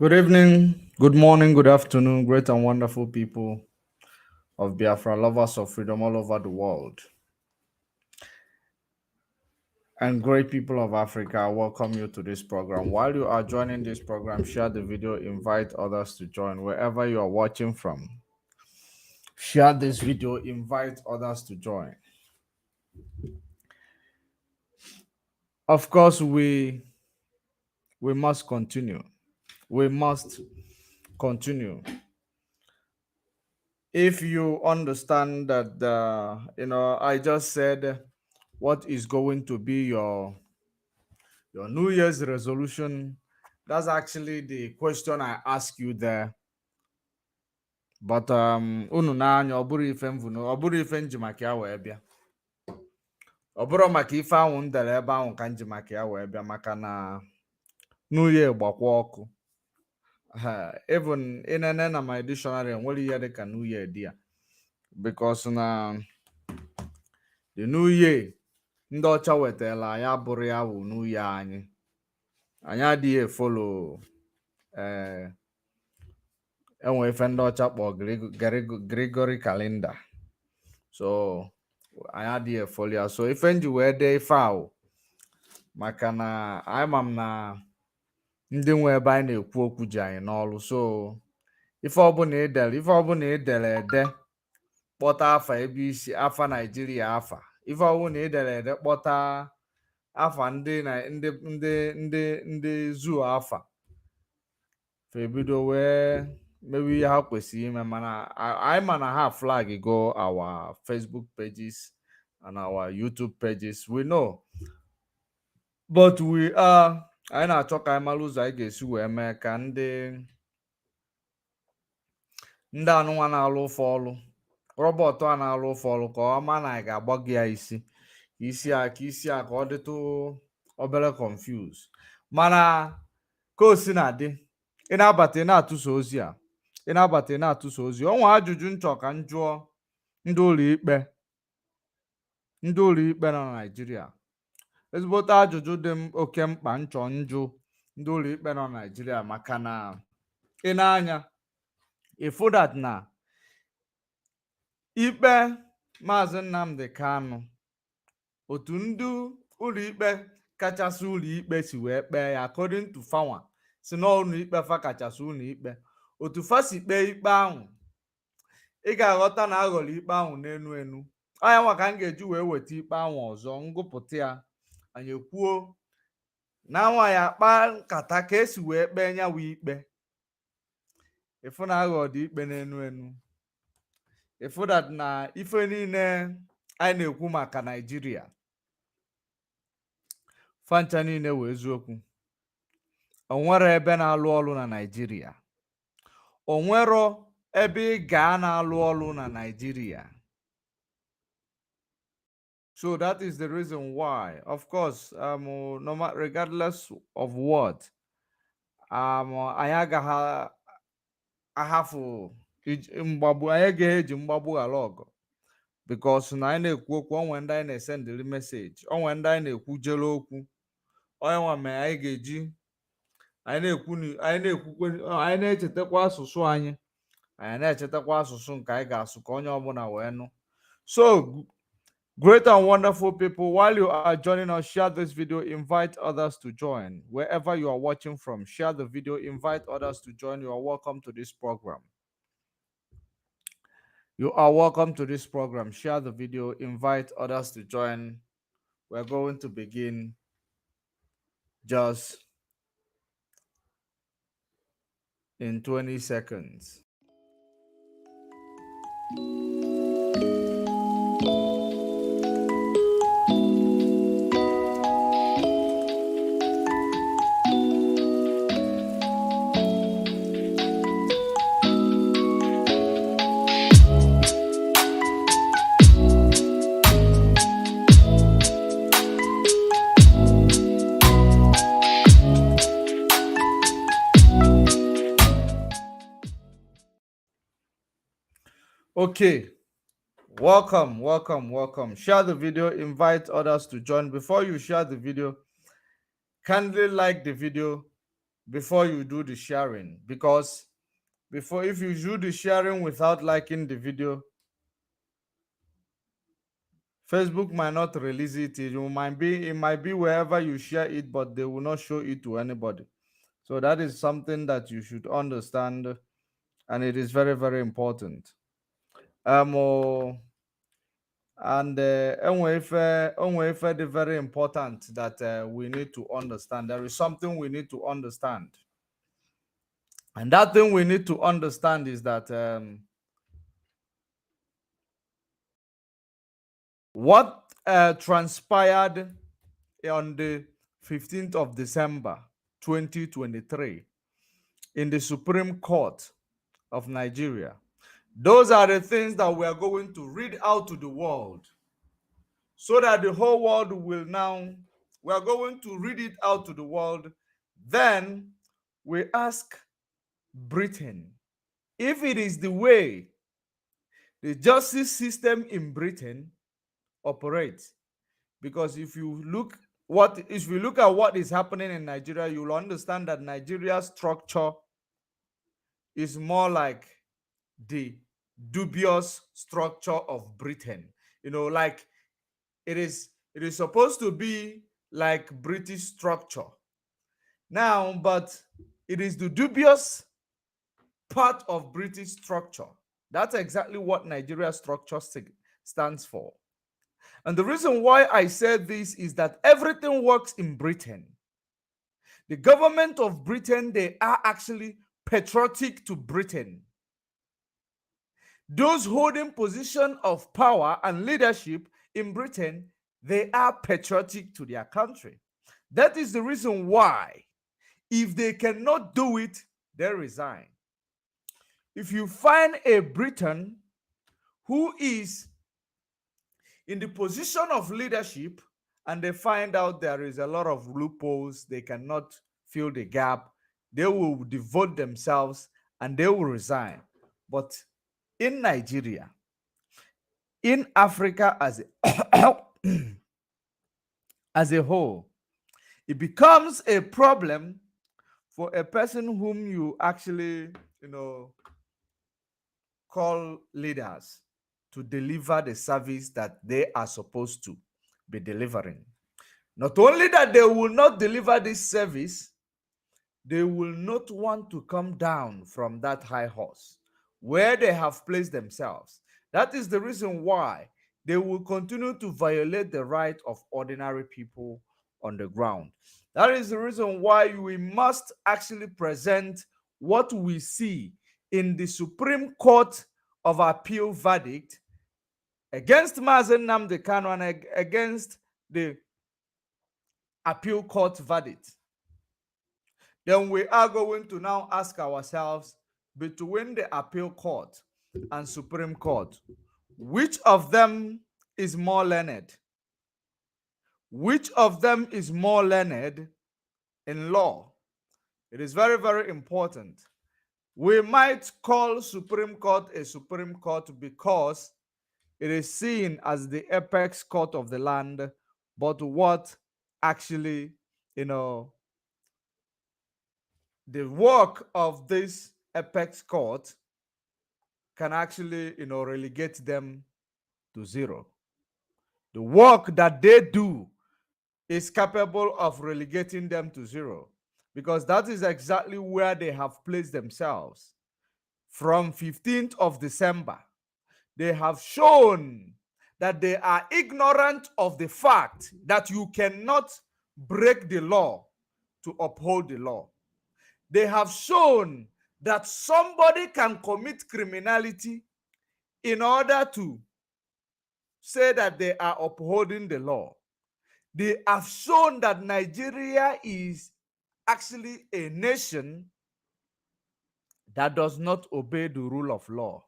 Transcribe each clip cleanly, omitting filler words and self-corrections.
Good evening, good morning, good afternoon, great and wonderful people of Biafra, lovers of freedom all over the world, and great people of Africa. I welcome you to this program. While you are joining this program, share the video, invite others to join wherever you are watching from. Share this video, invite others to join. Of course, we must continue. We must continue. If you understand that I just said what is going to be your New Year's resolution, that's actually the question I ask you there. But unu na-anya ọ bụrụ ife mvunu ọ bụrụ ife nji maka ya wee bịa, ọ bụrụ maka ife ahụ m dere ebe ahụ ka nji maka ya wee bịa, maka na New Year gbakwa ọkụ. Even inene na my dictionary enwere ihe dịka New Year dị ya, because na the New Year ndị ọcha wetara anyị abụrụ ya bụ New Year anyị adịghị efolo enwe ife ndị ọcha kpọ Gregory calendar, so anyị adịghị efolo ya. So ife nji wee dee ife ahụ maka na anyị ma m na ndị nwe ebe anyị na-ekwu okwu ji anyị n'ọrụ. So ife ọbụla idere ede kpọta afa ebe isi afa Naijiria, afa ife ọbụla idere ede kpọta afa ndị zoo afa febido wee mewe ihe ha kwesịrị ime. Mana anyị ma na ha flag go our Facebook pages and our YouTube pages, we know, but anyị na-achọ ka anyị mara ụzọ anyị ga-esi wee mee ka ndị anụnwa na-alụ ụfọ ọlụ, rọbọtụ a na-alụ ụfọ ọlụ, ka ọ ma na anyị ga-agbago ya isi ka ọ dịtụ obere confuse. Mana ka o si na-adị, ị na-abata ị na-atụsa ozi ọnwa ajụjụ nchọ ka m jụọ ndị ụlọikpe nọ na Naịjirịa, ezigbote ajụjụ dị m oke mkpa nchọ njụ ndị ụlọikpe nọ na Naịjirịa. maka na ị na-anya ịfụ that na ikpe Maazị Nnamdi Kanu, otu ndị ụlọikpe kachasị ụlọikpe si wee kpee ya, according to Fawa, si na ụlọikpe fa kachasị ụlọikpe, otu fa si kpee ikpe ahụ, ị ga-aghọta na aghọrọ ikpe ahụ n'enu anya nwa ka m ga-eji wee weta ikpe ahụ ọzọ, ngụpụta ya, anyị ekwuo na nwa ya kpaa nkata ka esi wee kpee nyawa ikpe. Ịfụ na aghọ dị ikpe n'enu ịfụ that na ife niile anyị na-ekwu maka Naijiria fancha niile wee eziokwu. Onwere ebe na-alụ ọrụ na Naijiria, onwero ebe ị gaa na-alụ ọrụ na Naijiria. So that is the reason why, of course, no matter, regardless of what, anyị agaghị ahafụ mgbagbu, anyị ga-eji mgbagbu ghara ọgụ, because na anyị na-ekwu okwu, onwe ndị anyị na-esendịrị meseji, onwe ndị anyị na-ekwujere okwu, onye nwa mere anyị ga-eji anyị na-echetakwa asụsụ anyị na-echetakwa asụsụ nke anyị ga-asụ ka onye ọbụla wee nụ. So great and wonderful people, while you are joining us, share this video, invite others to join. Wherever you are watching from, share the video, invite others to join. You are welcome to this program. You are welcome to this program. Share the video, invite others to join. We're going to begin just in 20 seconds. Okay, welcome. Share the video, invite others to join. Before you share the video, kindly like the video, before you do the sharing, because before, if you do the sharing without liking the video, Facebook might not release it. It might be wherever you share it, but they will not show it to anybody. So that is something that you should understand, and it is very, very important. Oh, and enwe ife dị very important that we need to understand. There is something we need to understand, and that thing we need to understand is that what transpired on the 15th of December 2023 in the Supreme Court of Nigeria. Those are the things that we are going to read out to the world, so that the whole world will now, we are going to read it out to the world. Then we ask Britain if it is the way the justice system in Britain operates. Because if you look at what is happening in Nigeria, you'll understand that Nigeria's structure is more like the dubious structure of Britain. Like it is supposed to be like British structure now, but it is the dubious part of British structure. That's exactly what Nigeria structure stands for. And the reason why I said this is that everything works in Britain. The government of Britain, they are actually patriotic to Britain. Those holding position of power and leadership in Britain, they are patriotic to their country. That is the reason why, if they cannot do it, they resign. If you find a Briton who is in the position of leadership and they find out there is a lot of loopholes, they cannot fill the gap, they will devote themselves and they will resign. But in Nigeria, in Africa as as a whole, it becomes a problem for a person whom you actually, call leaders to deliver the service that they are supposed to be delivering. Not only that they will not deliver this service, they will not want to come down from that high horse where they have placed themselves. That is the reason why they will continue to violate the right of ordinary people on the ground. That is the reason why we must actually present what we see in the Supreme Court of Appeal verdict against Mazen Nnamdi Kanu and against the Appeal Court verdict. Then we are going to now ask ourselves, between the Appeal Court and Supreme Court, which of them is more learned? Which of them is more learned in law? It is very, very important. We might call Supreme Court a Supreme Court because it is seen as the apex court of the land, but what actually, the work of this apex court can actually, relegate them to zero. The work that they do is capable of relegating them to zero, because that is exactly where they have placed themselves. From 15th of December, they have shown that they are ignorant of the fact that you cannot break the law to uphold the law. They have shown that somebody can commit criminality in order to say that they are upholding the law. They have shown that Nigeria is actually a nation that does not obey the rule of law.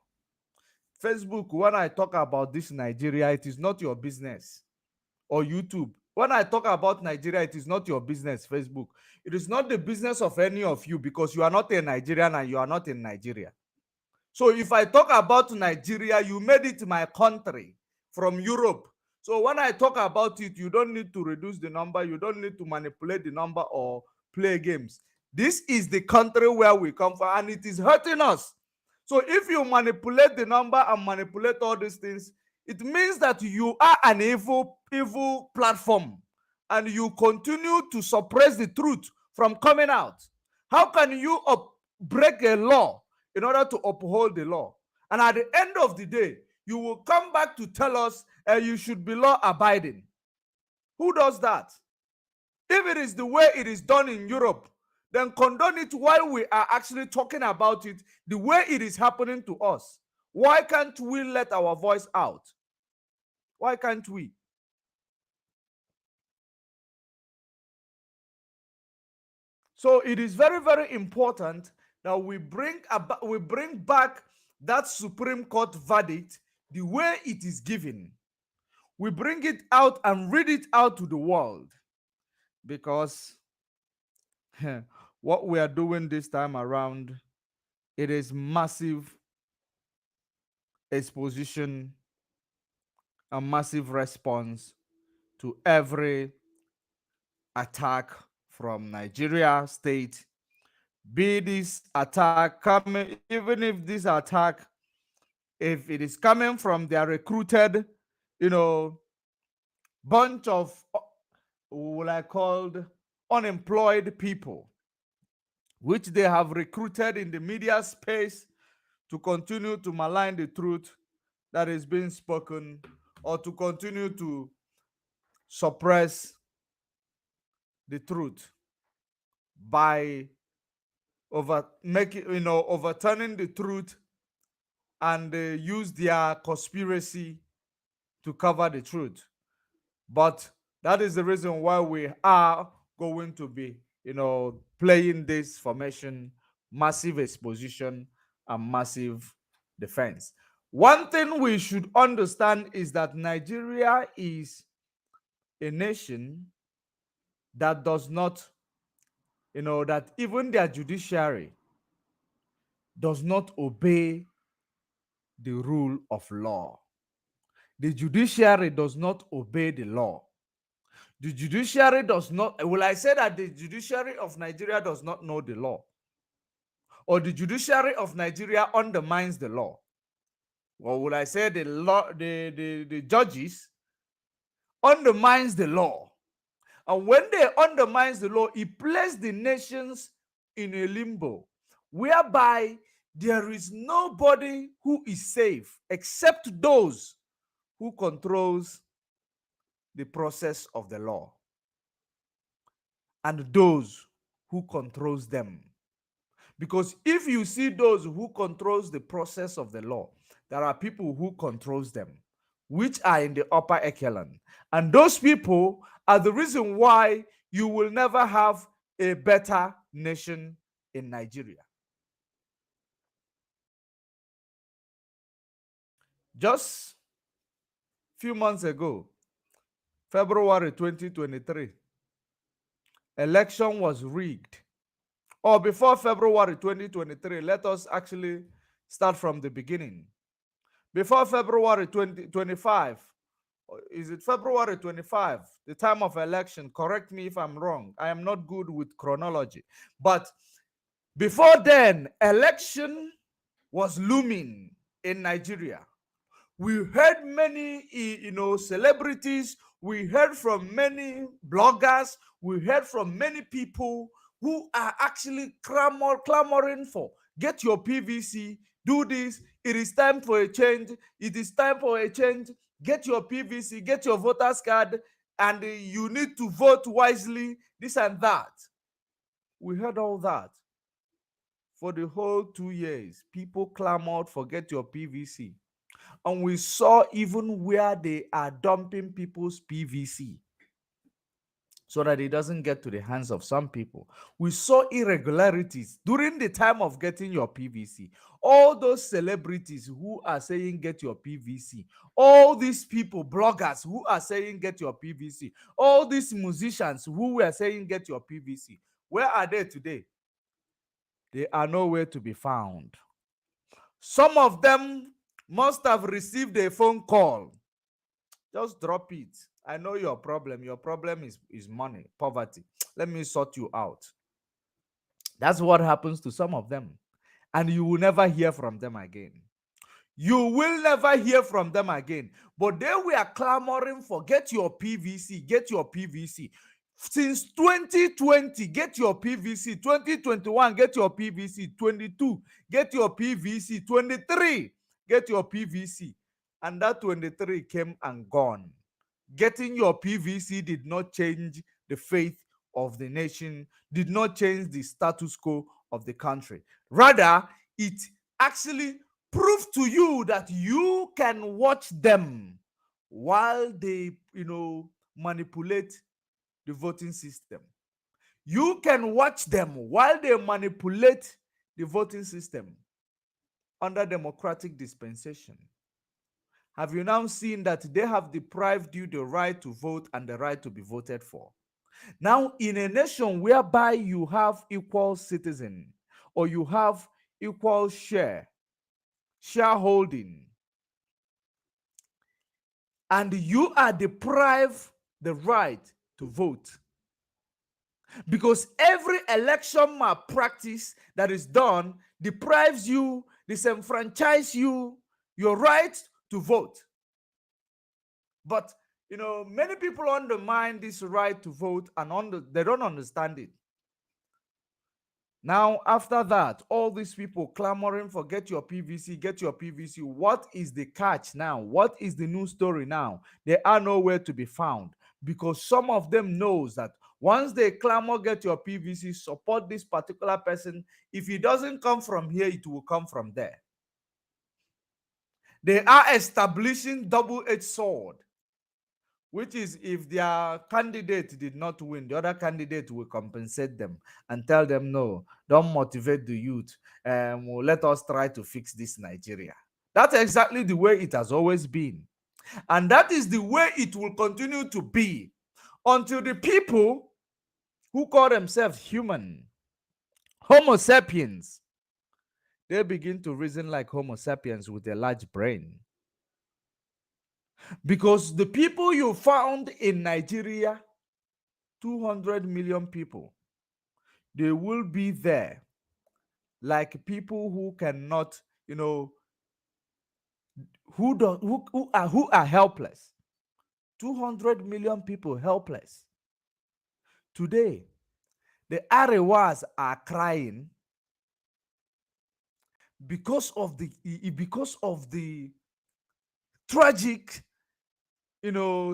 Facebook, when I talk about this Nigeria, it is not your business. Or YouTube, when I talk about Nigeria, it is not your business. Facebook, it is not the business of any of you, because you are not a Nigerian and you are not in Nigeria. So if I talk about Nigeria, you made it my country from Europe. So when I talk about it, you don't need to reduce the number, you don't need to manipulate the number or play games. This is the country where we come from, and it is hurting us. So if you manipulate the number and manipulate all these things, it means that you are an evil platform, and you continue to suppress the truth from coming out. How can you break a law in order to uphold the law? And at the end of the day, you will come back to tell us you should be law abiding. Who does that? If it is the way it is done in Europe, then condone it while we are actually talking about it the way it is happening to us. Why can't we let our voice out? Why can't we? So it is very, very important that we bring back that Supreme Court verdict the way it is given. We bring it out and read it out to the world, because what we are doing this time around, it is massive exposition, a massive response to every attack from Nigeria state. Be this attack coming, even if this attack, if it is coming from their recruited, bunch of what I called unemployed people, which they have recruited in the media space to continue to malign the truth that is being spoken, or to continue to suppress the truth by overturning the truth, and use their conspiracy to cover the truth. But that is the reason why we are going to be playing this formation, massive exposition and massive defense. One thing we should understand is that Nigeria is a nation that does not, that even their judiciary does not obey the rule of law. The judiciary does not obey the law. The judiciary does not, will I say that the judiciary of Nigeria does not know the law? Or the judiciary of Nigeria undermines the law? Or will I say the judges undermines the law? And when they undermines the law, it places the nations in a limbo, whereby there is nobody who is safe except those who controls the process of the law, and those who controls them. Because if you see those who controls the process of the law, there are people who controls them, which are in the upper echelon. And those people are the reason why you will never have a better nation in Nigeria. Just a few months ago, February 2023, election was rigged. Or before February 2023, let us actually start from the beginning. Before February 2025, is it February 25, the time of election? Correct me if I'm wrong. I am not good with chronology. But before then, election was looming in Nigeria. We heard many, celebrities. We heard from many bloggers. We heard from many people who are actually clamoring for, get your PVC, do this. It is time for a change. It is time for a change. Get your PVC, get your voter's card, and you need to vote wisely, this and that. We heard all that. For the whole 2 years, people clamored for get your PVC. And we saw even where they are dumping people's PVC so that it doesn't get to the hands of some people. We saw irregularities during the time of getting your PVC. All those celebrities who are saying get your PVC, all these people, bloggers who are saying get your PVC, all these musicians who were saying get your PVC, where are they today? They are nowhere to be found. Some of them must have received a phone call. Just drop it. I know your problem. Your problem is money, poverty. Let me sort you out. That's what happens to some of them. And you will never hear from them again. You will never hear from them again. But they were clamoring for get your PVC, get your PVC. Since 2020, get your PVC. 2021, get your PVC. 22, get your PVC. 23, get your PVC. And that 23 came and gone. Getting your PVC did not change the faith of the nation, did not change the status quo of the country. Rather, it actually proved to you that you can watch them while they, manipulate the voting system. You can watch them while they manipulate the voting system under democratic dispensation. Have you now seen that they have deprived you the right to vote and the right to be voted for? Now, in a nation whereby you have equal citizen or you have equal shareholding, and you are deprived the right to vote, because every election malpractice that is done deprives you, disenfranchise you, your right to vote. But many people undermine this right to vote and they don't understand it. Now, after that, all these people clamoring for get your PVC, get your PVC. What is the catch now? What is the new story now? They are nowhere to be found, because some of them knows that once they clamor get your PVC, support this particular person, if he doesn't come from here, it will come from there. They are establishing double-edged sword, which is if their candidate did not win, the other candidate will compensate them and tell them, no, don't motivate the youth. Let us try to fix this Nigeria. That's exactly the way it has always been. And that is the way it will continue to be until the people who call themselves human, Homo sapiens, they begin to reason like Homo sapiens with a large brain. Because the people you found in Nigeria, 200 million people, they will be there like people who cannot, who are helpless. 200 million people helpless. Today, the Arewas are crying because of the tragic,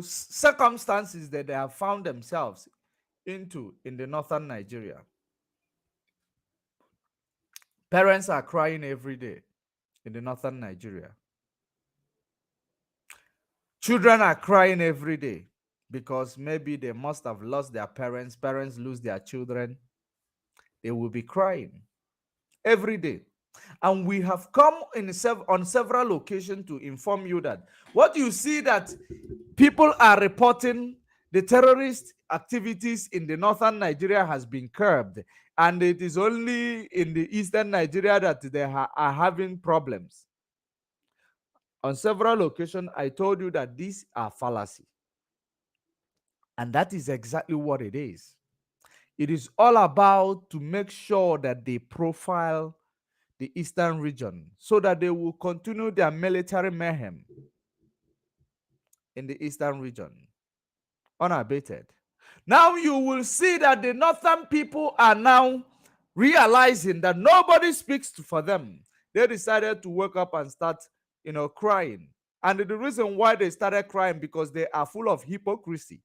circumstances that they have found themselves into in the northern Nigeria. Parents are crying every day in the northern Nigeria. Children are crying every day because maybe they must have lost their parents. Parents lose their children. They will be crying every day. And we have come on several occasions to inform you that what you see that people are reporting, the terrorist activities in the northern Nigeria has been curbed. And it is only in the eastern Nigeria that they are having problems. On several occasions, I told you that these are fallacy. And that is exactly what it is. It is all about to make sure that they profile the eastern region so that they will continue their military mayhem in the eastern region unabated. Now you will see that the northern people are now realizing that nobody speaks for them. They decided to wake up and start, crying. And the reason why they started crying, because they are full of hypocrisy.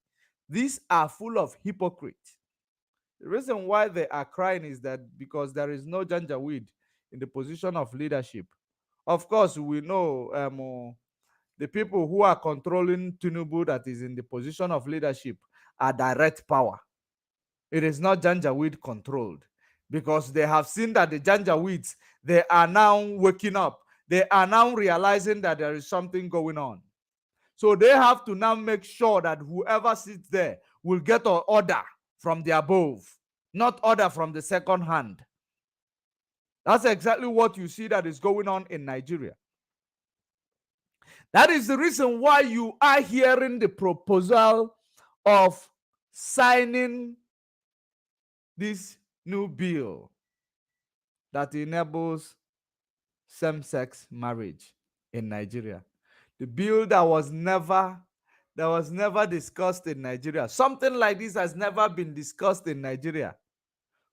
These are full of hypocrites. The reason why they are crying is that because there is no Janjaweed in the position of leadership. Of course, we know the people who are controlling Tinubu that is in the position of leadership are direct power. It is not Janjaweed controlled, because they have seen that the Janjaweeds, they are now waking up. They are now realizing that there is something going on. So they have to now make sure that whoever sits there will get an order from the above, not order from the second hand. That's exactly what you see that is going on in Nigeria. That is the reason why you are hearing the proposal of signing this new bill that enables same-sex marriage in Nigeria. The bill that was never discussed in Nigeria. Something like this has never been discussed in Nigeria.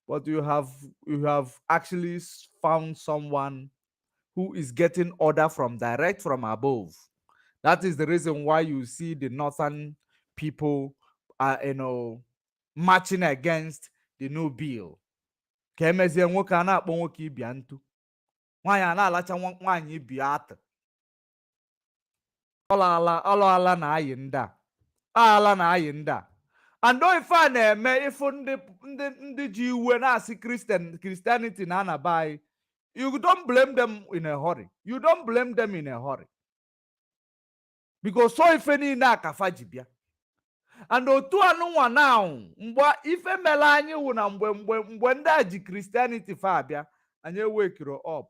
But you have actually found someone who is getting order from direct from above. That is the reason why you see the northern people marching against the new bill. Ka emezie nwoke a na-akpọ nwoke ibia ntu. Nwaanyị a na-alacha nwaanyị ibia atụ. Ọlọala na-ayị ndị a. Ala na-ayị ndị a. And though ife a na-eme ifu ndị ji iwe na-asị Christianity na-anaba anyị, you don't blame them in a hurry. You don't blame them in a hurry. Because so ife niile a ka fa ji bịa. And otu anụnwa now mgbe ife mere anyị wụ na mgbe ndị a ji Christianity fa abịa, anyị ewekiro up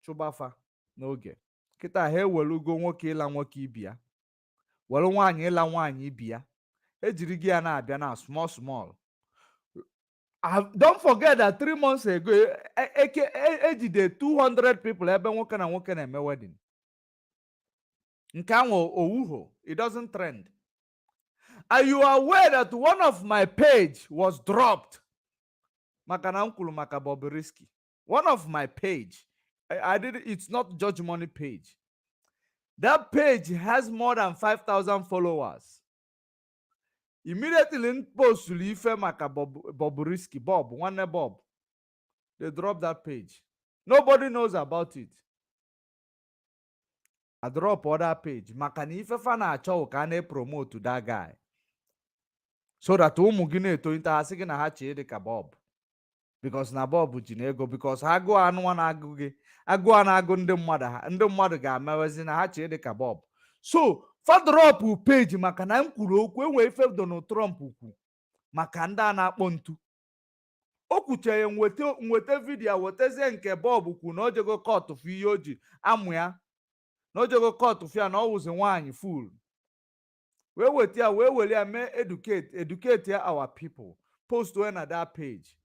chụbafa n'oge. Kịta ha ewelugo nwoke ịla nwoke ibia, welu nwaanyị ịla nwaanyị ibia. Ejiri gị ya na-abịa na small. Don't forget that 3 months ago, ejide 200 people ebe nwoke na nwoke na-eme wedding. Nke ahụ owuho, it doesn't trend. Are you aware that one of my page was dropped? Maka na nkwulu maka Bobrisky. One of my page, it's not Judge Money page. That page has more than 5,000 followers. Immediately in post ife maka Bobrisky, nwanne Bob, they dropped that page. Nobody knows about it. I drop other page. Maka na ife fa na-achọ ka na promote that guy. So that ụmụ gị na-eto nta ha sị gị na ha chee dị ka Bob. Because na Bob ji na ego. Because agụụ anụwa na-agụ gị. Agụụ a na-agụ ndị mmadụ ga-amewezi na ha chee dị ka Bob. So fa drop page maka na m kwuru okwu enwe ife Donald Trump kwu maka ndị a na-akpọ ntu. O kwuchara nweta vidiyo wetezie nke Bob kwu na ojego kọtụ fụ ihe o ji amụ ya. Na ojego kọtụ fụ ya na ọ wụzi nwaanyị full. Wee weta ya wee were ya mee educate our people. Post when at that page.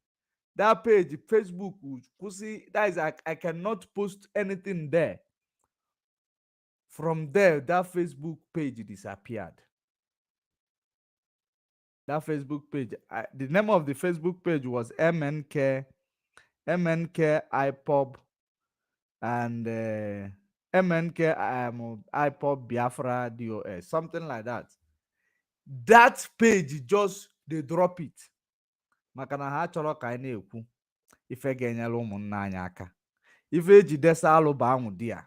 That page, Facebook, kwụsị, that is, I cannot post anything there. From there, that Facebook page disappeared. That Facebook page, the name of the Facebook page was MNK IPOB and MNK IPOB Biafra DOS, something like that. That page just, they drop it. Maka na ha chọrọ ka anyị na-ekwu ife ga-enyere ụmụnna anyị aka. Ife eji desa alụba ahụ dị ya.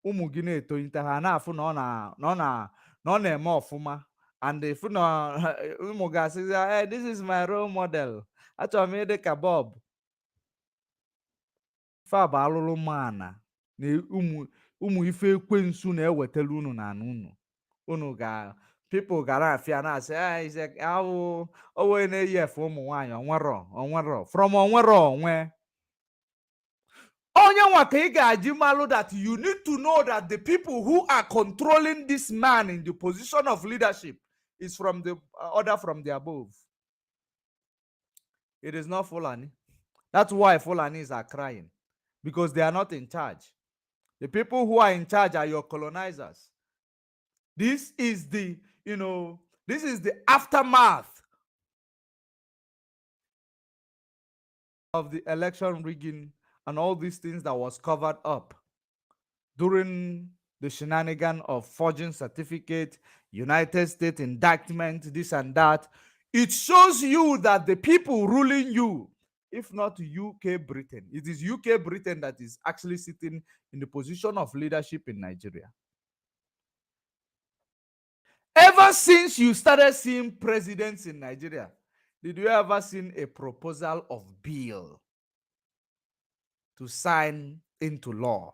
Ụmụ gị na-etonyite ha na-afụ na ọ na-eme ọfụma. And if na ụmụ ga-asịzi, hey, this is my role model. Achọrọ m ịdị ka Bob. Ife a bụ alụlụ mana na ụmụ ife ekwensu na-ewetara unu na unu. Unu ga people gara afia na say is how owe na yef ụmụ nwaanyị onwero from onwero onwe. Onye nwa ka ị ga-aji malụ that you need to know that the people who are controlling this man in the position of leadership is from the order from the above. It is not Fulani. That's why Fulanis are crying, because they are not in charge. The people who are in charge are your colonizers. This is the aftermath of the election rigging and all these things that was covered up during the shenanigan of forging certificate, United States indictment, this and that. It shows you that the people ruling you, if not UK Britain, it is UK Britain that is actually sitting in the position of leadership in Nigeria. Ever since you started seeing presidents in Nigeria, did you ever see a proposal of bill to sign into law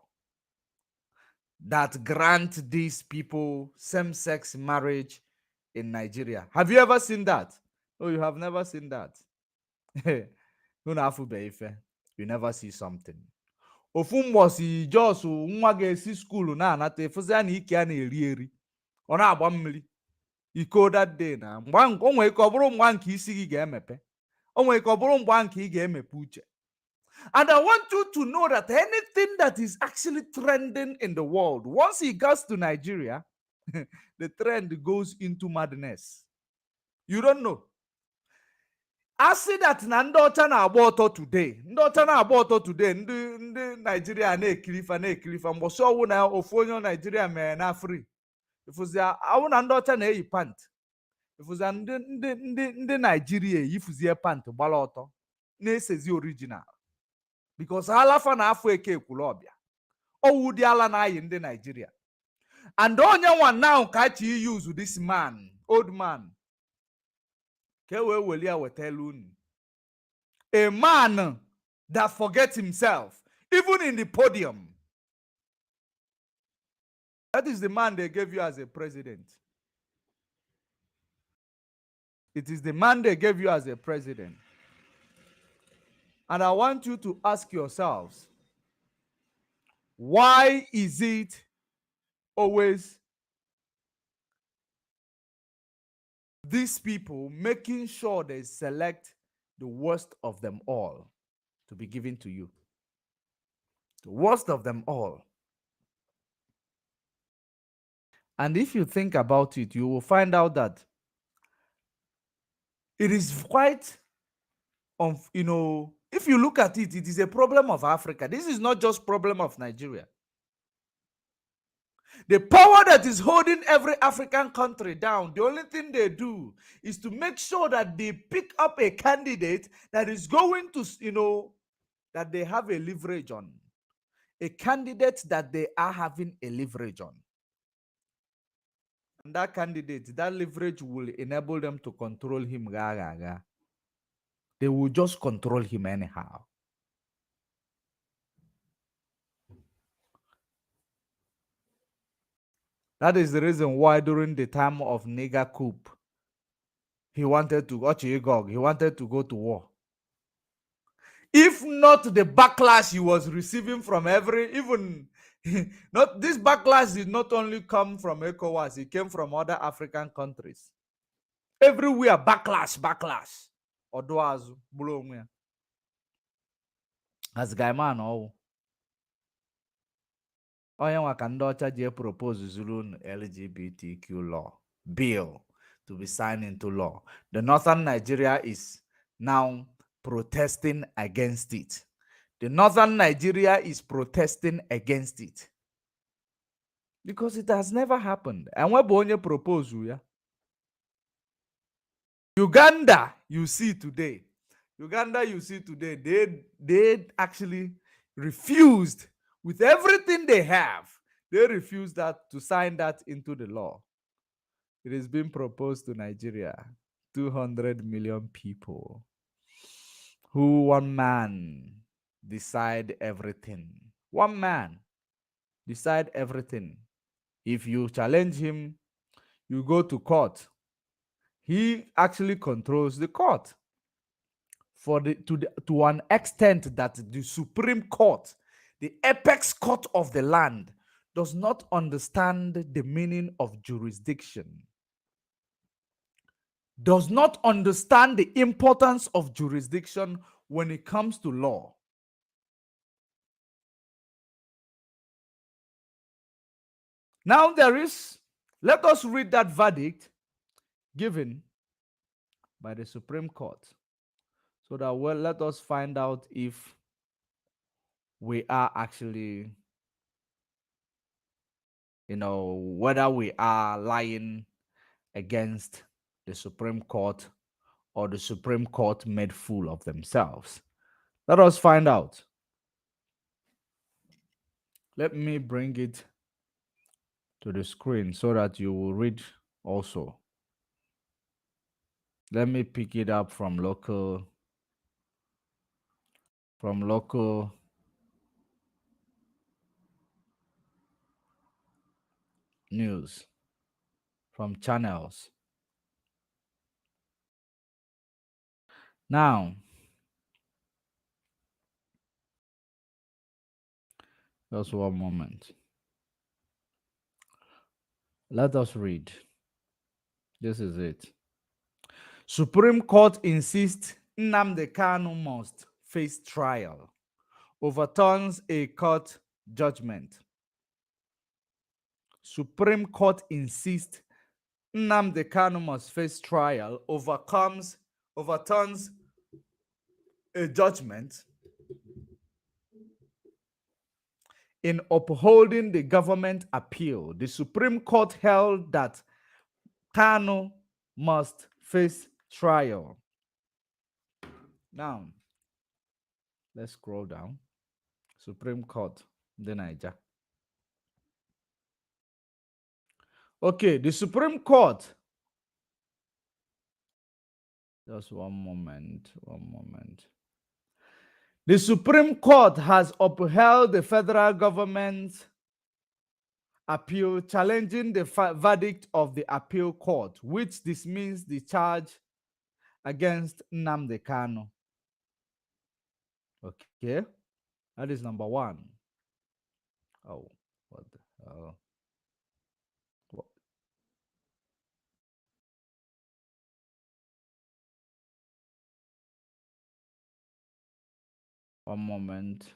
that grant these people same-sex marriage in Nigeria? Have you ever seen that? Oh, you have never seen that. You never see something. Ofu mbosi just nwa ga-esi school na-anata efuzi na ike a na-eri eri. Ọ na-agba mmiri. Iko that day na o nwere ike ọ bụrụ mgba nke isi gị ga-emepe. O nwere ike ọ bụrụ mgba nke ị ga-emepe uche. And I want you to know that anything that is actually trending in the world, once it gets to Nigeria, the trend goes into madness. You don't know. I see that na ndị ọcha na-agba ọtọ today. Ndị ọcha na-agba ọtọ today. Ndị Nigeria na-ekirifa na-ekirifa. Mbọsị ọwụ na ofu onye Nigeria mere na free. Ifuzi awụ na ndị ọcha na-eyi pant. Ifuzi ndị Nigeria eyifuzie pant gbara ọtọ. Na-esezi original. Because alafa na afọ eke ekwulọbịa. Owu dị ala na-ayị ndị Nigeria. And onye nwa now ka chi use this man, old man. A man that forgets himself, even in the podium. That is the man they gave you as a president. It is the man they gave you as a president. And I want you to ask yourselves, why is it always these people making sure they select the worst of them all to be given to you? The worst of them all. And if you think about it, you will find out that it is quite, if you look at it, it is a problem of Africa. This is not just a problem of Nigeria. The power that is holding every African country down, the only thing they do is to make sure that they pick up a candidate that is going to, that they have a leverage on. A candidate that they are having a leverage on. And that candidate, that leverage will enable them to control him. They will just control him anyhow. That is the reason why during the time of Nigger coup, he wanted to go to war. If not the backlash he was receiving from not this backlash did not only come from ECOWAS, it came from other African countries. Everywhere, backlash. Odoazu, Bulonwe. As Gaiman, onye nwa ka ndị ọcha ji propose zuru LGBTQ law bill to be signed into law. The northern Nigeria is now protesting against it. The northern Nigeria is protesting against it because it has never happened. And when Bonye proposed, Uganda, you see today, they actually refused. With everything they have, they refuse to sign that into the law. It is being proposed to Nigeria. 200 million people. Who one man decide everything. One man decide everything. If you challenge him, you go to court. He actually controls the court. To an extent that the Supreme Court, the apex court of the land, does not understand the meaning of jurisdiction, does not understand the importance of jurisdiction when it comes to law. Now let us read that verdict given by the Supreme Court so that let us find out if we are actually, whether we are lying against the Supreme Court or the Supreme Court made fool of themselves. Let us find out. Let me bring it to the screen so that you will read also. Let me pick it up from local news, from channels. Now, just one moment. Let us read. This is it. Supreme Court insists Nnamdi Kanu must face trial. overturns a court judgment. Supreme Court insists Nnamdi Kanu must face trial, overturns a judgment. In upholding the government appeal, the Supreme Court held that Kanu must face trial. Now, let's scroll down. Supreme Court, the Niger. Okay, the Supreme Court. Just one moment. The Supreme Court has upheld the federal government's appeal challenging the verdict of the appeal court, which dismissed the charge against Nnamdi Kanu. Okay, that is number one. Oh, what the hell? What? One moment.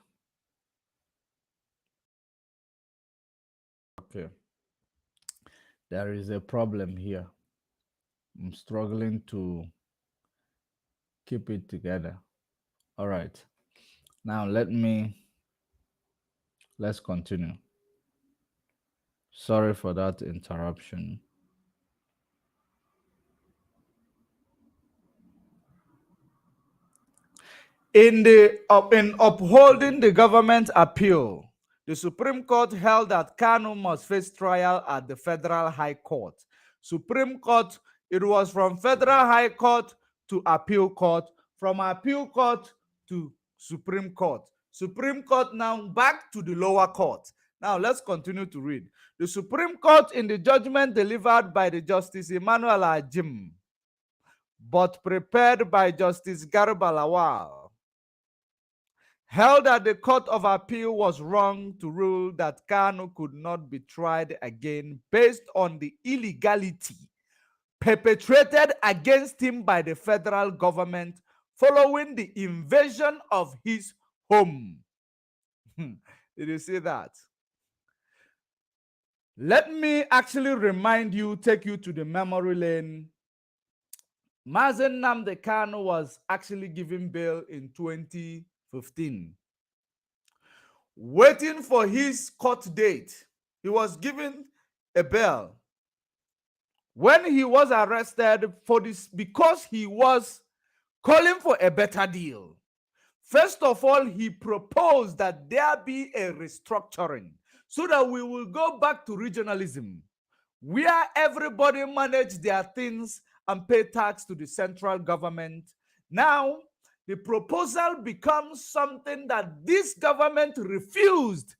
Okay. There is a problem here. I'm struggling to keep it together. All right. Now let's continue. Sorry for that interruption. In upholding the government appeal, the Supreme Court held that Kanu must face trial at the Federal High Court. Supreme Court, it was from Federal High Court to Appeal Court, from Appeal Court to Supreme Court. Supreme Court now back to the lower court. Now let's continue to read. The Supreme Court, in the judgment delivered by the Justice Emmanuel Ajim, but prepared by Justice Garba Lawal, held that the Court of Appeal was wrong to rule that Kanu could not be tried again based on the illegality perpetrated against him by the federal government following the invasion of his home. Did you see that? Let me actually remind you, take you to the memory lane. Mazen Nnamdi Kanu was actually given bail in 2015. Waiting for his court date, he was given a bail. When he was arrested for this, because he was calling for a better deal. First of all, he proposed that there be a restructuring so that we will go back to regionalism, where everybody manage their things and pay tax to the central government. Now, the proposal becomes something that this government refused.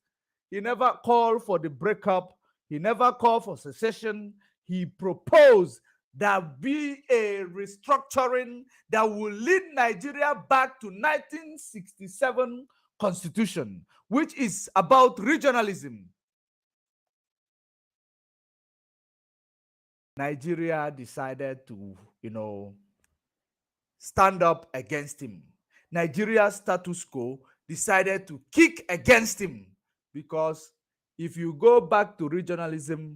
He never called for the breakup. He never called for secession. He proposed there be a restructuring that will lead Nigeria back to 1967 constitution, which is about regionalism. Nigeria decided to, stand up against him. Nigeria's status quo decided to kick against him, because if you go back to regionalism,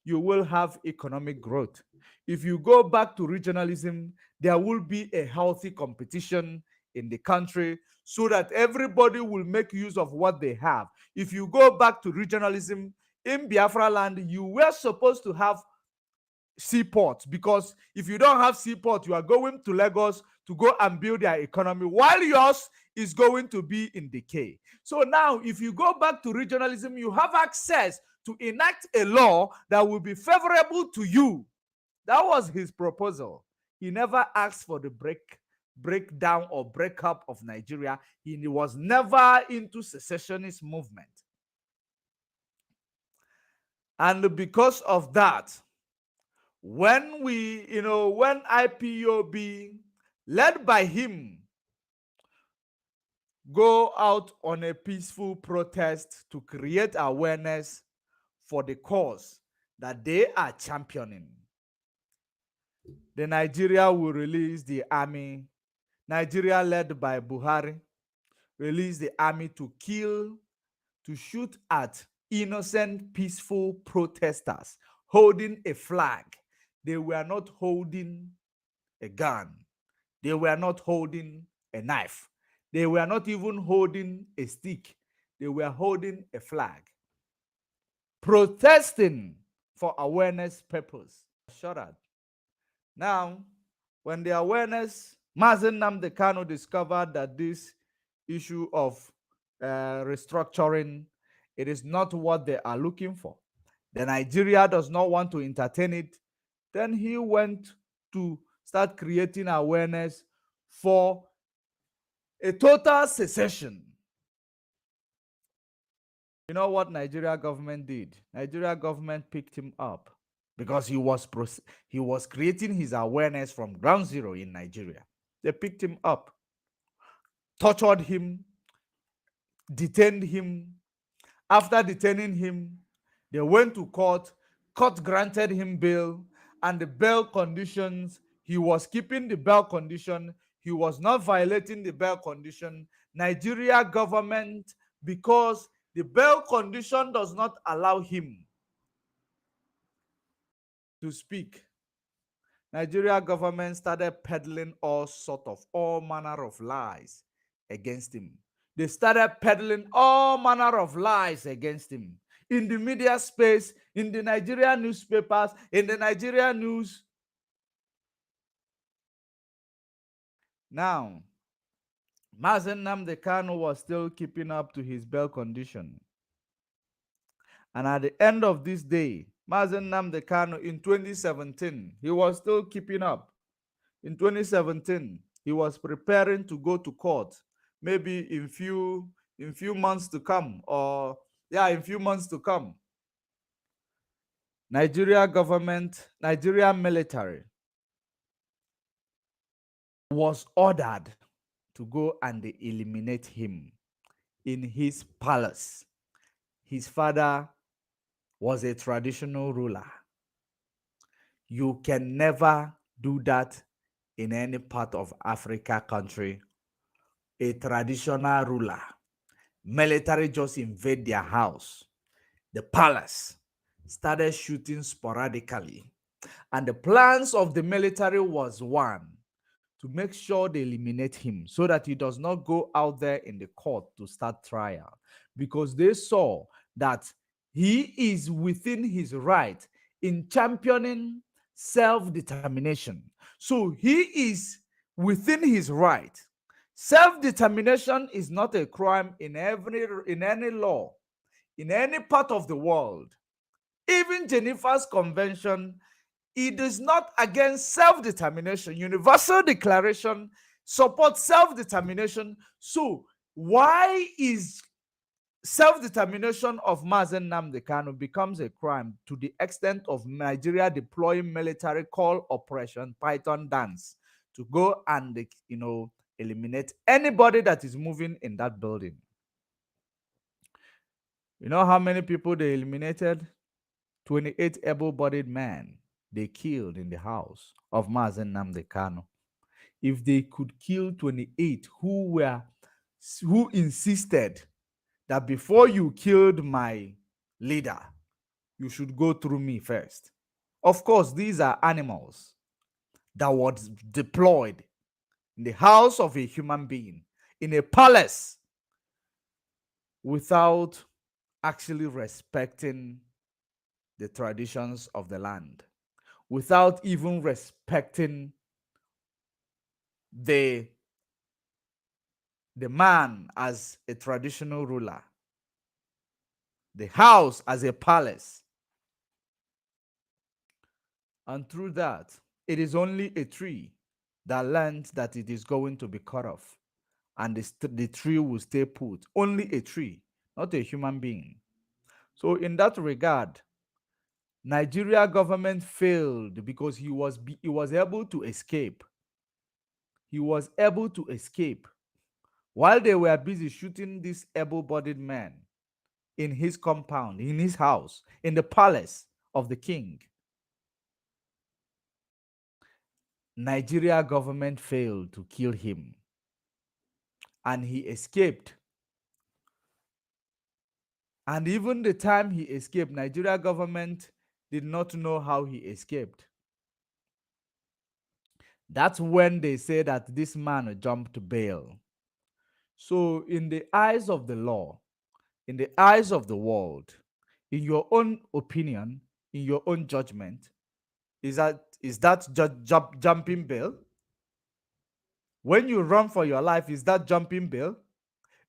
you will have economic growth. If you go back to regionalism, there will be a healthy competition in the country so that everybody will make use of what they have. If you go back to regionalism, in Biafra land, you were supposed to have seaports, because if you don't have seaport, you are going to Lagos to go and build their economy, while yours is going to be in decay. So now, if you go back to regionalism, you have access to enact a law that will be favorable to you. That was his proposal. He never asked for the breakdown or breakup of Nigeria. He was never into secessionist movement. And because of that, when when IPOB, led by him, go out on a peaceful protest to create awareness for the cause that they are championing, the Nigeria will release the army, Nigeria led by Buhari, released the army to kill, to shoot at innocent, peaceful protesters holding a flag. They were not holding a gun. They were not holding a knife. They were not even holding a stick. They were holding a flag, protesting for awareness purpose. Shut up. Now, when the awareness, Mazen Nnamdi Kanu discovered that this issue of restructuring, it is not what they are looking for. The Nigeria does not want to entertain it. Then he went to start creating awareness for a total secession. You know what Nigeria government did? Nigeria government picked him up because he was creating his awareness from ground zero in Nigeria. They picked him up, tortured him, detained him. After detaining him, they went to court. Court granted him bail, and the bail conditions, he was keeping the bail condition. He was not violating the bail condition. Nigeria government, because the bail condition does not allow him to speak, Nigeria government started peddling all manner of lies against him. They started peddling all manner of lies against him in the media space, in the Nigerian newspapers, in the Nigerian news. Now, Mazen Nnamdi Kanu was still keeping up to his bail condition. And at the end of this day, Mazen Nnamdi Kanu in 2017, he was still keeping up. In 2017, he was preparing to go to court, maybe in few months to come, or in few months to come. Nigeria government, Nigeria military was ordered to go and eliminate him in his palace. His father was a traditional ruler. You can never do that in any part of Africa country. A traditional ruler, military just invade their house, the palace, started shooting sporadically. And the plans of the military was one, to make sure they eliminate him so that he does not go out there in the court to start trial, because they saw that he is within his right in championing self-determination. So he is within his right. Self-determination is not a crime in any law, in any part of the world. Even Geneva's Convention, it is not against self-determination. Universal Declaration supports self-determination. So why is self-determination of Mazen Nnamdi Kanu becomes a crime to the extent of Nigeria deploying military called Operation Python Dance to go and eliminate anybody that is moving in that building? You know how many people they eliminated? 28 able-bodied men they killed in the house of Mazen Nnamdi Kanu. If they could kill 28 who insisted that before you killed my leader, you should go through me first. Of course, these are animals that was deployed in the house of a human being, in a palace, without actually respecting the traditions of the land, without even respecting the man as a traditional ruler, the house as a palace. And through that, it is only a tree that learns that it is going to be cut off, and the tree will stay put. Only a tree, not a human being. So in that regard, Nigeria government failed because he was able to escape. He was able to escape while they were busy shooting this able-bodied man in his compound, in his house, in the palace of the king. Nigeria government failed to kill him. and he escaped. And even the time he escaped, Nigeria government did not know how he escaped. That's when they say that this man jumped bail. So in the eyes of the law, in the eyes of the world, in your own opinion, in your own judgment, is that jumping bail? When you run for your life, is that jumping bail?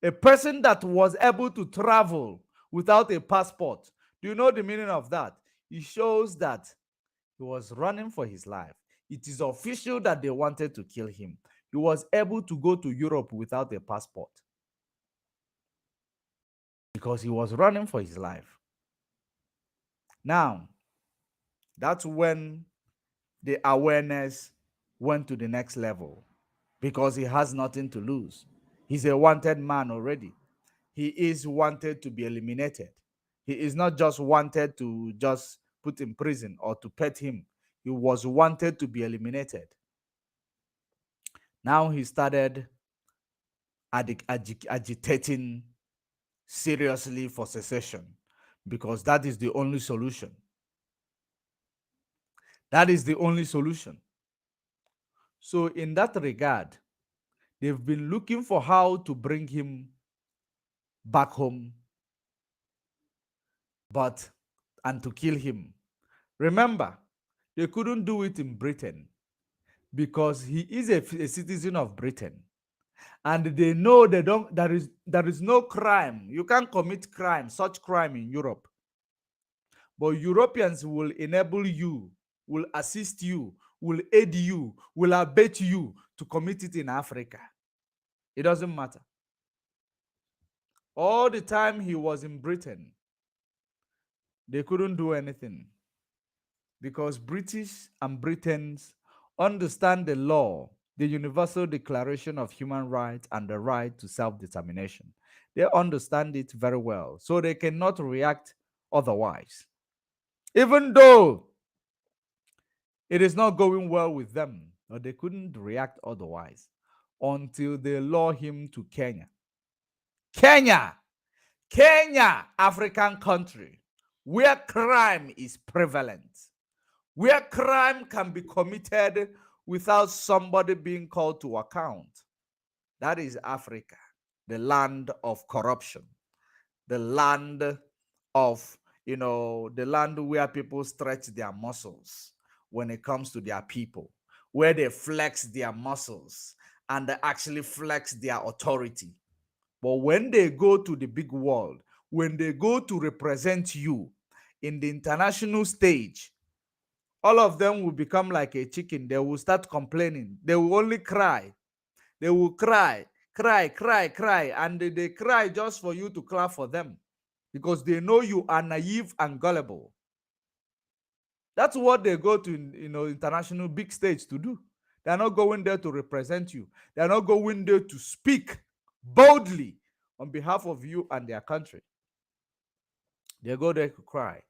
A person that was able to travel without a passport, do you know the meaning of that? It shows that he was running for his life. It is official that they wanted to kill him. He was able to go to Europe without a passport because he was running for his life. Now, that's when the awareness went to the next level because he has nothing to lose. He's a wanted man already. He is wanted to be eliminated. He is not just wanted to just put in prison or to pet him. He was wanted to be eliminated. Now he started agitating seriously for secession because that is the only solution. That is the only solution. So in that regard, they've been looking for how to bring him back home, and to kill him. Remember, they couldn't do it in Britain because he is a citizen of Britain. And they know there is no crime. You can't commit crime, such crime in Europe. But Europeans will enable you, will assist you, will aid you, will abet you to commit it in Africa. It doesn't matter. All the time he was in Britain, they couldn't do anything because British and Britons understand the law, the Universal Declaration of Human Rights, and the right to self-determination. They understand it very well, so they cannot react otherwise. Even though it is not going well with them, but they couldn't react otherwise until they lure him to Kenya. Kenya, African country, where crime is prevalent, where crime can be committed without somebody being called to account. That is Africa, the land of corruption, the land of, the land where people stretch their muscles when it comes to their people, where they flex their muscles and they actually flex their authority. But when they go to the big world, when they go to represent you in the international stage, all of them will become like a chicken. They will start complaining. They will only cry. They will cry, and they cry just for you to clap for them because they know you are naive and gullible. That's what they go to, international big stage to do. They're not going there to represent you. They're not going there to speak boldly on behalf of you and their country. They go there to cry.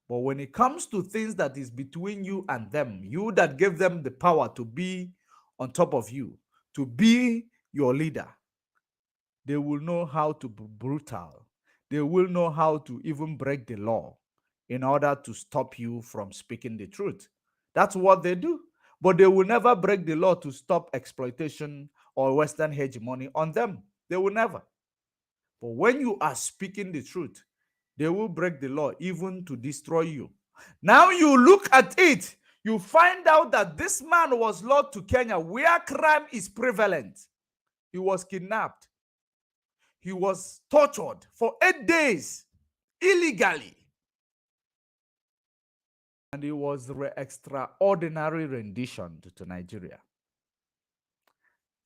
But when it comes to things that is between you and them, you that gave them the power to be on top of you, to be your leader, they will know how to be brutal. They will know how to even break the law in order to stop you from speaking the truth. That's what they do. But they will never break the law to stop exploitation or Western hegemony on them. They will never. But when you are speaking the truth, they will break the law even to destroy you. Now you look at it, you find out that this man was lured to Kenya where crime is prevalent. He was kidnapped. He was tortured for 8 days illegally. And it was extraordinary rendition to Nigeria.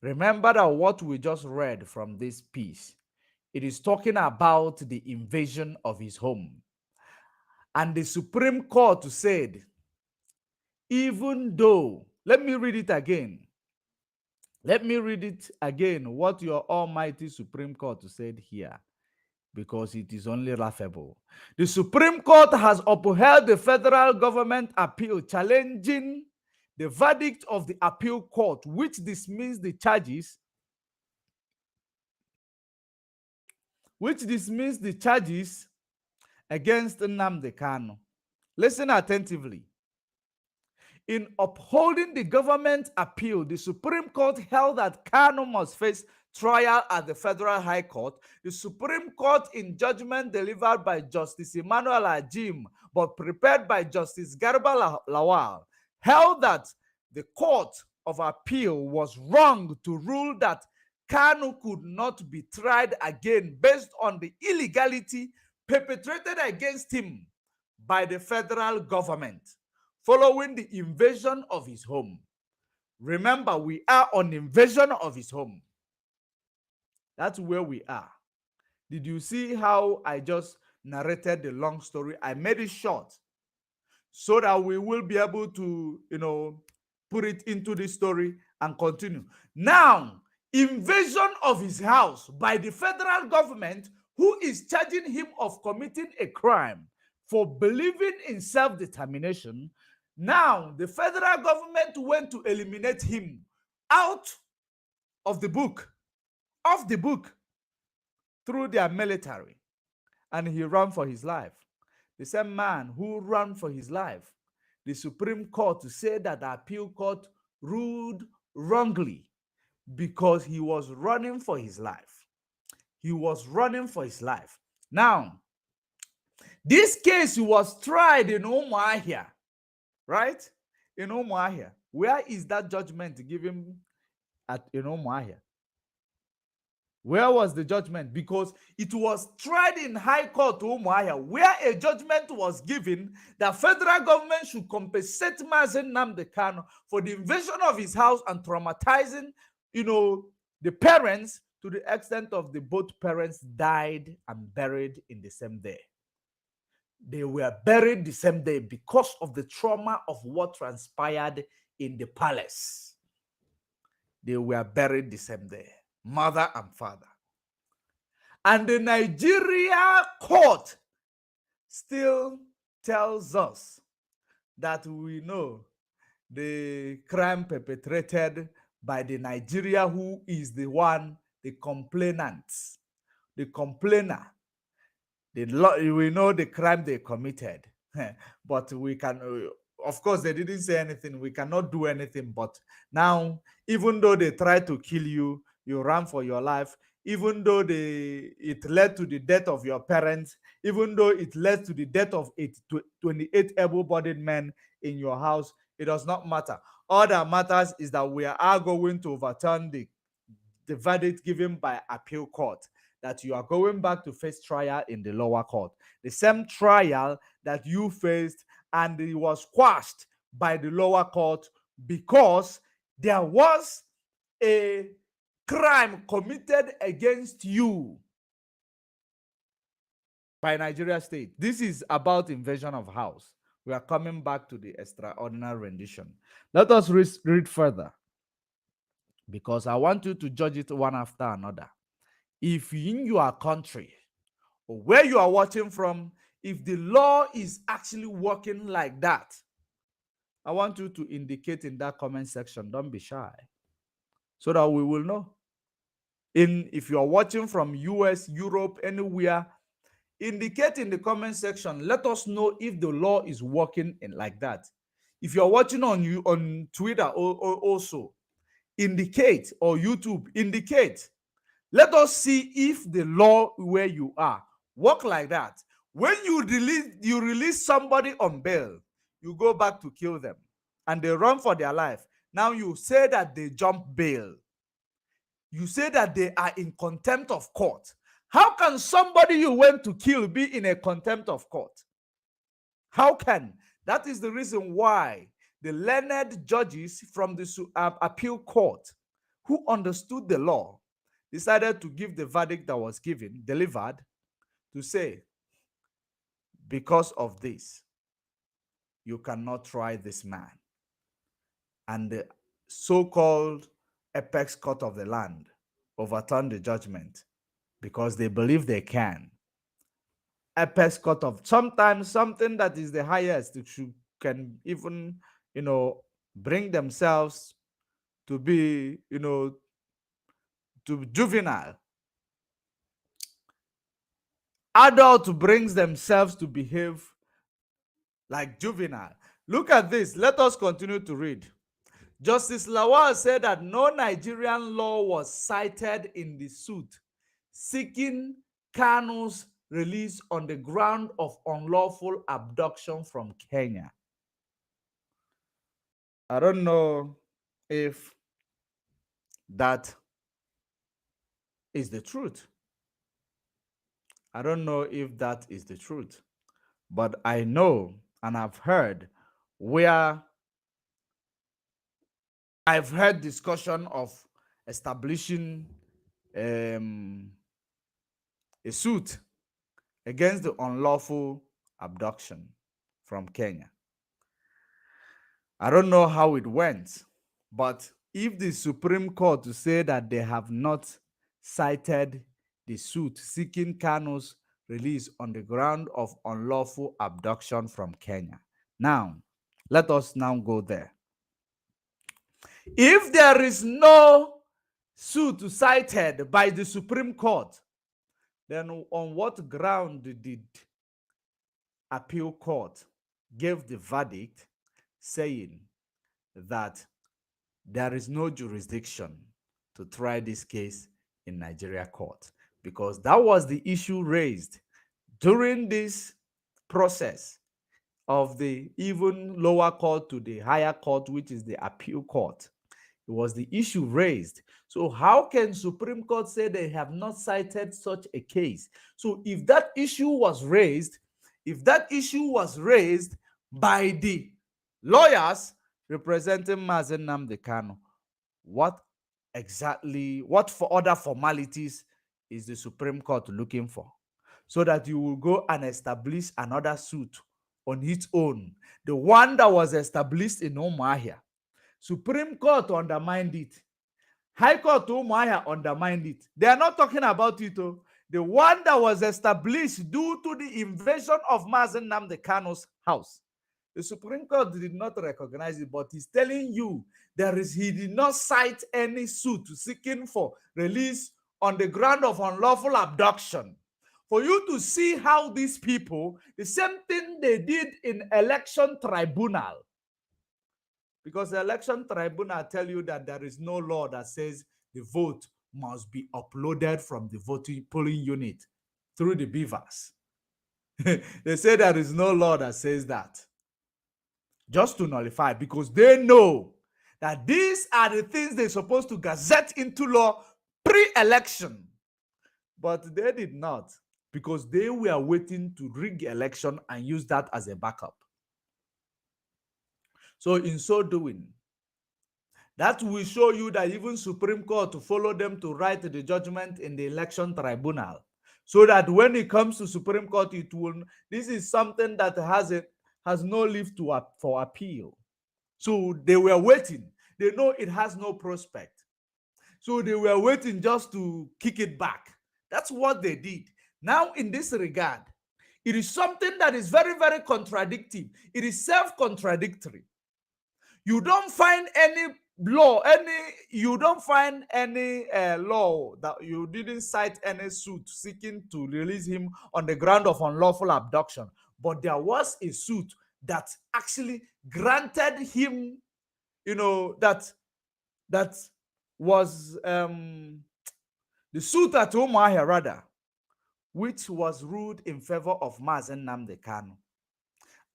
Remember that what we just read from this piece, it is talking about the invasion of his home. And the Supreme Court said, even though, let me read it again. Let me read it again, what your Almighty Supreme Court said here, because it is only laughable. The Supreme Court has upheld the federal government appeal challenging the verdict of the appeal court, which dismissed the charges which dismissed the charges against Nnamdi Kanu. Listen attentively. In upholding the government appeal, the Supreme Court held that Kanu must face trial at the Federal High Court. The Supreme Court, in judgment delivered by Justice Emmanuel Ajim but prepared by Justice Garba Lawal, held that the Court of Appeal was wrong to rule that Kanu could not be tried again based on the illegality perpetrated against him by the federal government following the invasion of his home. Remember, we are on invasion of his home. That's where we are. Did you see how I just narrated the long story? I made it short so that we will be able to, put it into the story and continue. Now, invasion of his house by the federal government, who is charging him of committing a crime for believing in self-determination. Now, the federal government went to eliminate him out of the book, off the book, through their military, and he ran for his life. The same man who ran for his life, the Supreme Court to say that the appeal court ruled wrongly because he was running for his life. He was running for his life. Now, this case was tried in Umuahia, right? In Umuahia. Where is that judgment given in Umuahia? Where was the judgment? Because it was tried in High Court to Umuahia, where a judgment was given that federal government should compensate Mazi Nnamdi Kanu for the invasion of his house and traumatizing, the parents to the extent of the both parents died and buried in the same day. They were buried the same day because of the trauma of what transpired in the palace. They were buried the same day, mother and father. And the Nigeria court still tells us that we know the crime perpetrated by the Nigeria who is the one, the complainant, the complainer. We know the crime they committed, but we can, of course, they didn't say anything. We cannot do anything. But now, even though they tried to kill you, you ran for your life. Even though it led to the death of your parents, even though it led to the death of 28 able-bodied men in your house, it does not matter. All that matters is that we are going to overturn the verdict given by appeal court, that you are going back to face trial in the lower court. The same trial that you faced, and it was quashed by the lower court because there was a crime committed against you by Nigeria state. This is about invasion of house. We are coming back to the extraordinary rendition. Let us read further, because I want you to judge it one after another. If in your country or where you are watching from, if the law is actually working like that, I want you to indicate in that comment section. Don't be shy, so that we will know. If you are watching from US, Europe, anywhere, indicate in the comment section. Let us know if the law is working like that. If you are watching on Twitter also, indicate, or YouTube, indicate. Let us see if the law where you are work like that. When you release somebody on bail, you go back to kill them and they run for their life. Now you say that they jump bail. You say that they are in contempt of court. How can somebody you went to kill be in a contempt of court? How can? That is the reason why the learned judges from the appeal court who understood the law decided to give the verdict that was delivered, to say, because of this, you cannot try this man. And the so-called apex court of the land overturned the judgment because they believe they can. Apex court of sometimes something that is the highest, can even, bring themselves to be, to juvenile. Adult brings themselves to behave like juvenile. Look at this. Let us continue to read. Justice Lawal said that no Nigerian law was cited in the suit seeking Kanu's release on the ground of unlawful abduction from Kenya. I don't know if that is the truth. I don't know if that is the truth, but I know and I've heard where I've heard discussion of establishing a suit against the unlawful abduction from Kenya. I don't know how it went, but if the Supreme Court to say that they have not cited the suit seeking Kanu's release on the ground of unlawful abduction from Kenya. Now, let us now go there. If there is no suit cited by the Supreme Court, then on what ground did appeal court give the verdict saying that there is no jurisdiction to try this case in Nigeria court? Because that was the issue raised during this process of the even lower court to the higher court, which is the appeal court. It was the issue raised. So how can Supreme Court say they have not cited such a case? So if that issue was raised, by the lawyers representing Mazen Nnamdi Kanu, what for other formalities is the Supreme Court looking for? So that you will go and establish another suit on its own. The one that was established in Umuahia. Supreme Court undermined it. High Court Umuahia undermined it. They are not talking about it. The one that was established due to the invasion of Mazen Nnamdi Kanu's house. The Supreme Court did not recognize it, but he's telling you he did not cite any suit seeking for release on the ground of unlawful abduction. For you to see how these people, the same thing they did in election tribunal, because the election tribunal tell you that there is no law that says the vote must be uploaded from the voting polling unit through the beavers. They say there is no law that says that. Just to nullify, because they know that these are the things they're supposed to gazette into law pre-election. But they did not, because they were waiting to rig election and use that as a backup. So in so doing, that will show you that even Supreme Court to follow them to write the judgment in the election tribunal, so that when it comes to Supreme Court, this is something that has no leave for appeal. So they were waiting. They know it has no prospect. So they were waiting just to kick it back. That's what they did. Now, in this regard, it is something that is very, very contradictory. It is self-contradictory. You don't find any law, law that you didn't cite any suit seeking to release him on the ground of unlawful abduction. But there was a suit that actually granted him, that was the suit at Umuahia, rather, which was ruled in favor of Mazen Nnamdi Kanu.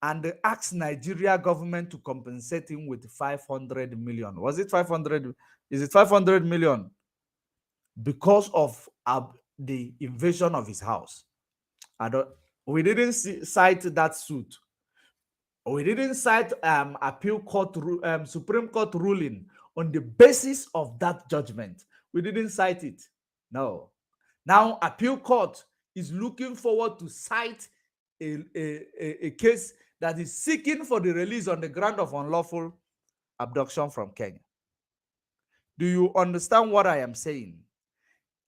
And they asked Nigeria government to compensate him with 500 million. Was it 500? Is it 500 million? Because of the invasion of his house. We didn't cite that suit. We didn't cite Supreme Court ruling on the basis of that judgment. We didn't cite it. No. Now appeal court is looking forward to cite a case that is seeking for the release on the ground of unlawful abduction from Kenya. Do you understand what I am saying?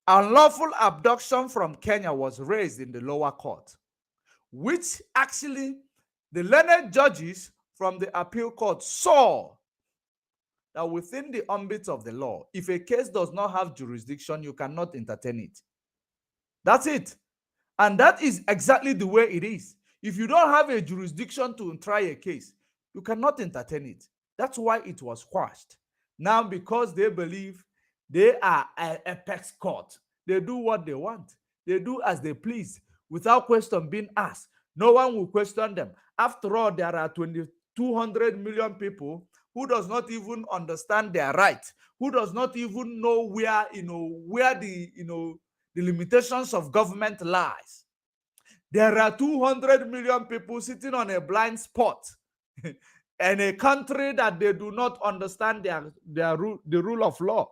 Unlawful abduction from Kenya was raised in the lower court, which actually the learned judges from the appeal court saw that within the ambit of the law, if a case does not have jurisdiction, you cannot entertain it. That's it. And that is exactly the way it is. If you don't have a jurisdiction to try a case, you cannot entertain it. That's why it was quashed. Now, because they believe they are an apex court, they do what they want. They do as they please without question being asked. No one will question them. After all, there are 200 million people who does not even understand their rights, who does not even know where the limitations of government lies. There are 200 million people sitting on a blind spot in a country that they do not understand the rule of law.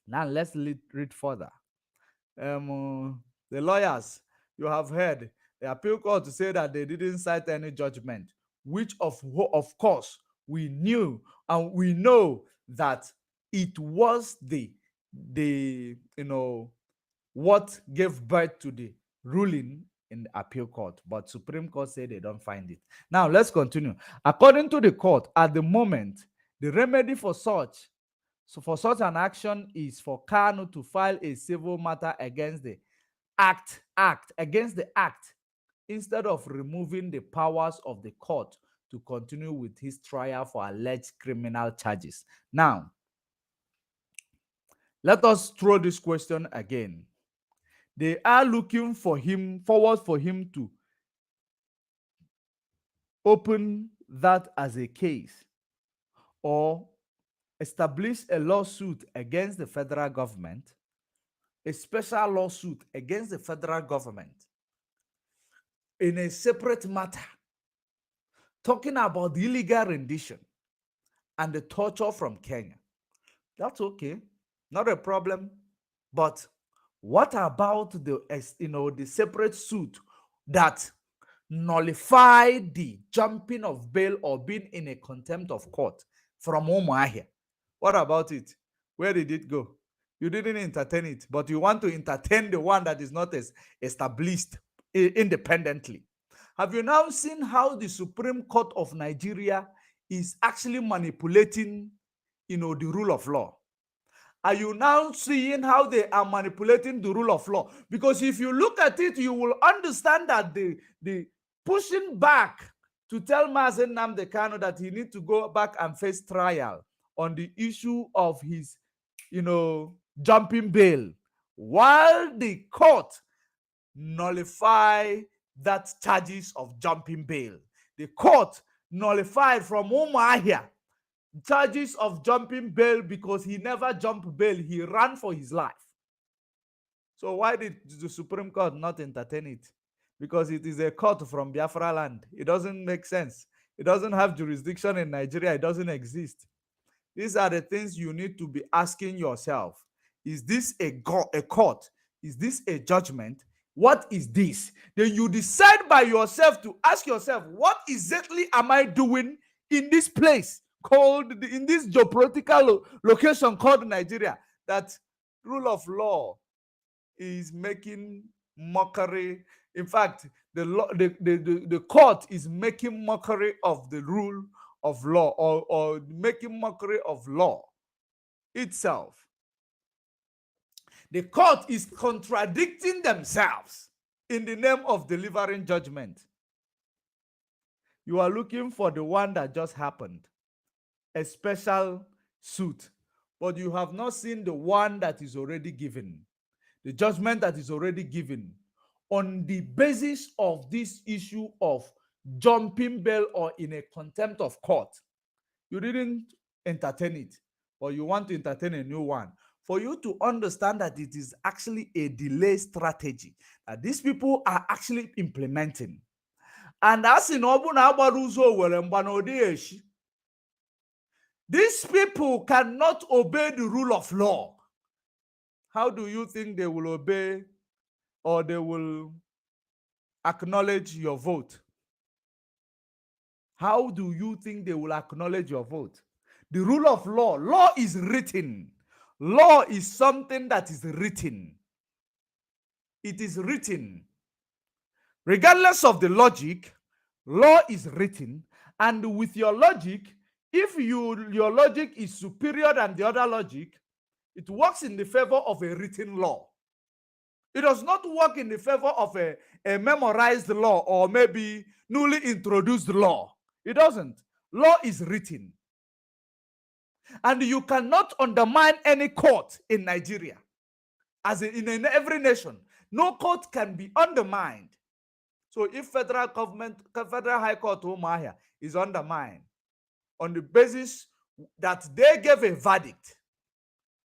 Now let's read further. The lawyers, you have heard the appeal court to say that they didn't cite any judgment, which of course we knew and we know that it was the what gave birth to the ruling in the appeal court, but Supreme Court said they don't find it. Now let's continue. According to the court, at the moment, the remedy for such an action is for Kanu to file a civil matter against the act instead of removing the powers of the court to continue with his trial for alleged criminal charges. Now, let us throw this question again. They are looking forward for him to open that as a case or establish a lawsuit against the federal government, a special lawsuit against the federal government in a separate matter, talking about the illegal rendition and the torture from Kenya. That's okay, not a problem. But what about the separate suit that nullified the jumping of bail or being in a contempt of court from Umuahia? What about it? Where did it go? You didn't entertain it, but you want to entertain the one that is not established independently. Have you now seen how the Supreme Court of Nigeria is actually manipulating, the rule of law? Are you now seeing how they are manipulating the rule of law? Because if you look at it, you will understand that the pushing back to tell Mazen Nnamdi Kanu that he needs to go back and face trial on the issue of his, jumping bail, while the court nullify that charges of jumping bail. The court nullified from Umuahia charges of jumping bail because he never jumped bail. He ran for his life. So why did the Supreme Court not entertain it? Because it is a court from Biafra land. It doesn't make sense. It doesn't have jurisdiction in Nigeria. It doesn't exist. These are the things you need to be asking yourself. Is this a court? Is this a judgment? What is this? Then you decide by yourself to ask yourself, what exactly am I doing in this place in this geopolitical location called Nigeria, that rule of law is making mockery. In fact, the court is making mockery of the rule of law, or making mockery of law itself. The court is contradicting themselves in the name of delivering judgment. You are looking for the one that just happened, a special suit, but you have not seen the one that is already given, the judgment that is already given on the basis of this issue of jumping bail or in a contempt of court. You didn't entertain it, but you want to entertain a new one. For you to understand that it is actually a delay strategy that these people are actually implementing. And as in these people cannot obey the rule of law. How do you think they will obey, or they will acknowledge your vote? How do you think they will acknowledge your vote? The rule of law is written. Law is something that is written. It is written. Regardless of the logic, law is written. And with your logic, if your logic is superior than the other logic, it works in the favor of a written law. It does not work in the favor of a memorized law or maybe newly introduced law. It doesn't. Law is written. And you cannot undermine any court in Nigeria, as in every nation. No court can be undermined. So if federal high court Umuahia is undermined on the basis that they gave a verdict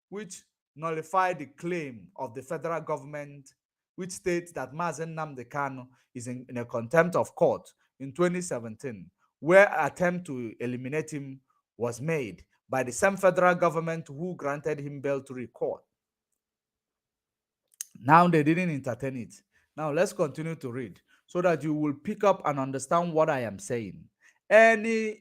which nullified the claim of the federal government, which states that Mazen Nnamdi Kanu is in a contempt of court in 2017, where an attempt to eliminate him was made by the same federal government who granted him bail to court. Now they didn't entertain it. Now let's continue to read so that you will pick up and understand what I am saying. Any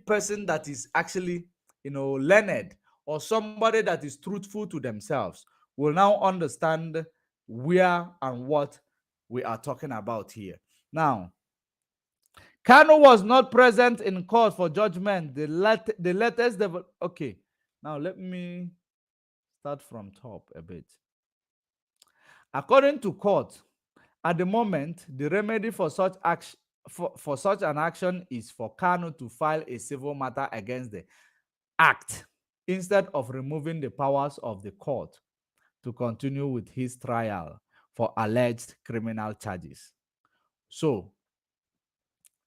person that is actually, learned, or somebody that is truthful to themselves will now understand where and what we are talking about here. Now, Kanu was not present in court for judgment. The latest okay. Now let me start from top a bit. According to court, at the moment, the remedy for such action for such an action is for Kanu to file a civil matter against the act instead of removing the powers of the court to continue with his trial for alleged criminal charges. So,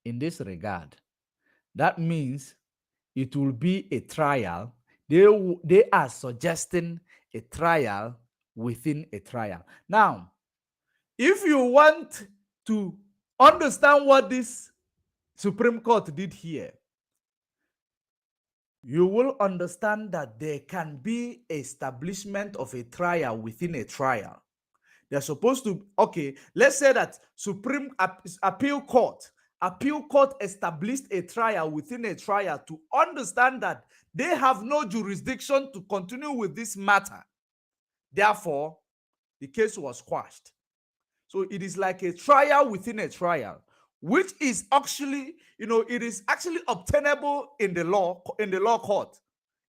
in this regard, that means it will be a trial. They are suggesting a trial within a trial. Now, if you want to understand what this Supreme Court did here, you will understand that there can be establishment of a trial within a trial. They're supposed to, okay, let's say that Supreme Appeal Court established a trial within a trial to understand that they have no jurisdiction to continue with this matter. Therefore, the case was quashed. So it is like a trial within a trial, which is actually, it is actually obtainable in the law court.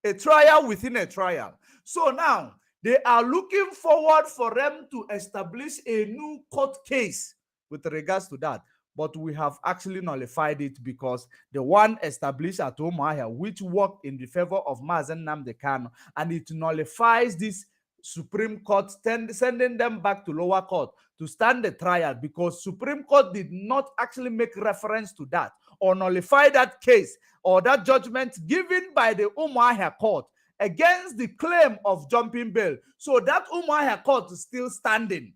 A trial within a trial. So now they are looking forward for them to establish a new court case with regards to that. But we have actually nullified it because the one established at Umuahia, which worked in the favor of Mazen Nnamdi Kanu, and it nullifies this Supreme Court, sending them back to lower court to stand the trial, because Supreme Court did not actually make reference to that or nullify that case or that judgment given by the Umuahia court against the claim of jumping bail. So that Umuahia court is still standing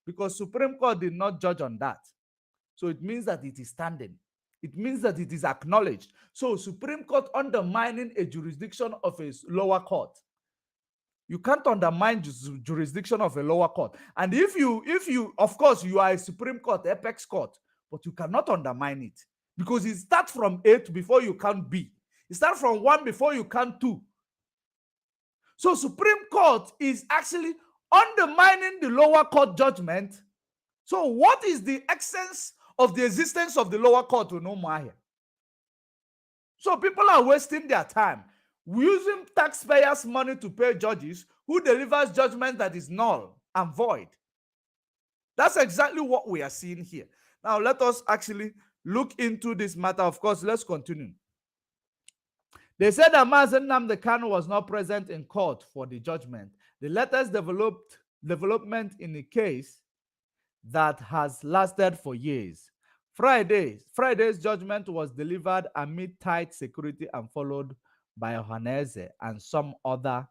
because Supreme Court did not judge on that. So it means that it is standing. It means that it is acknowledged. So Supreme Court undermining a jurisdiction of a lower court. You can't undermine jurisdiction of a lower court. And if you, of course, you are a Supreme Court, apex court, but you cannot undermine it because it starts from 8 before you count B. It starts from 1 before you count 2. So Supreme Court is actually undermining the lower court judgment. So what is the essence of the existence of the lower court to Umuahia? So people are wasting their time using taxpayers' money to pay judges who delivers judgment that is null and void. That's exactly what we are seeing here. Now, let us actually look into this matter. Of course, let's continue. They said that Mazen Nnamdi Kanu was not present in court for the judgment. The latest development in the case that has lasted for years. Friday's judgment was delivered amid tight security and followed by Ohanaeze and some others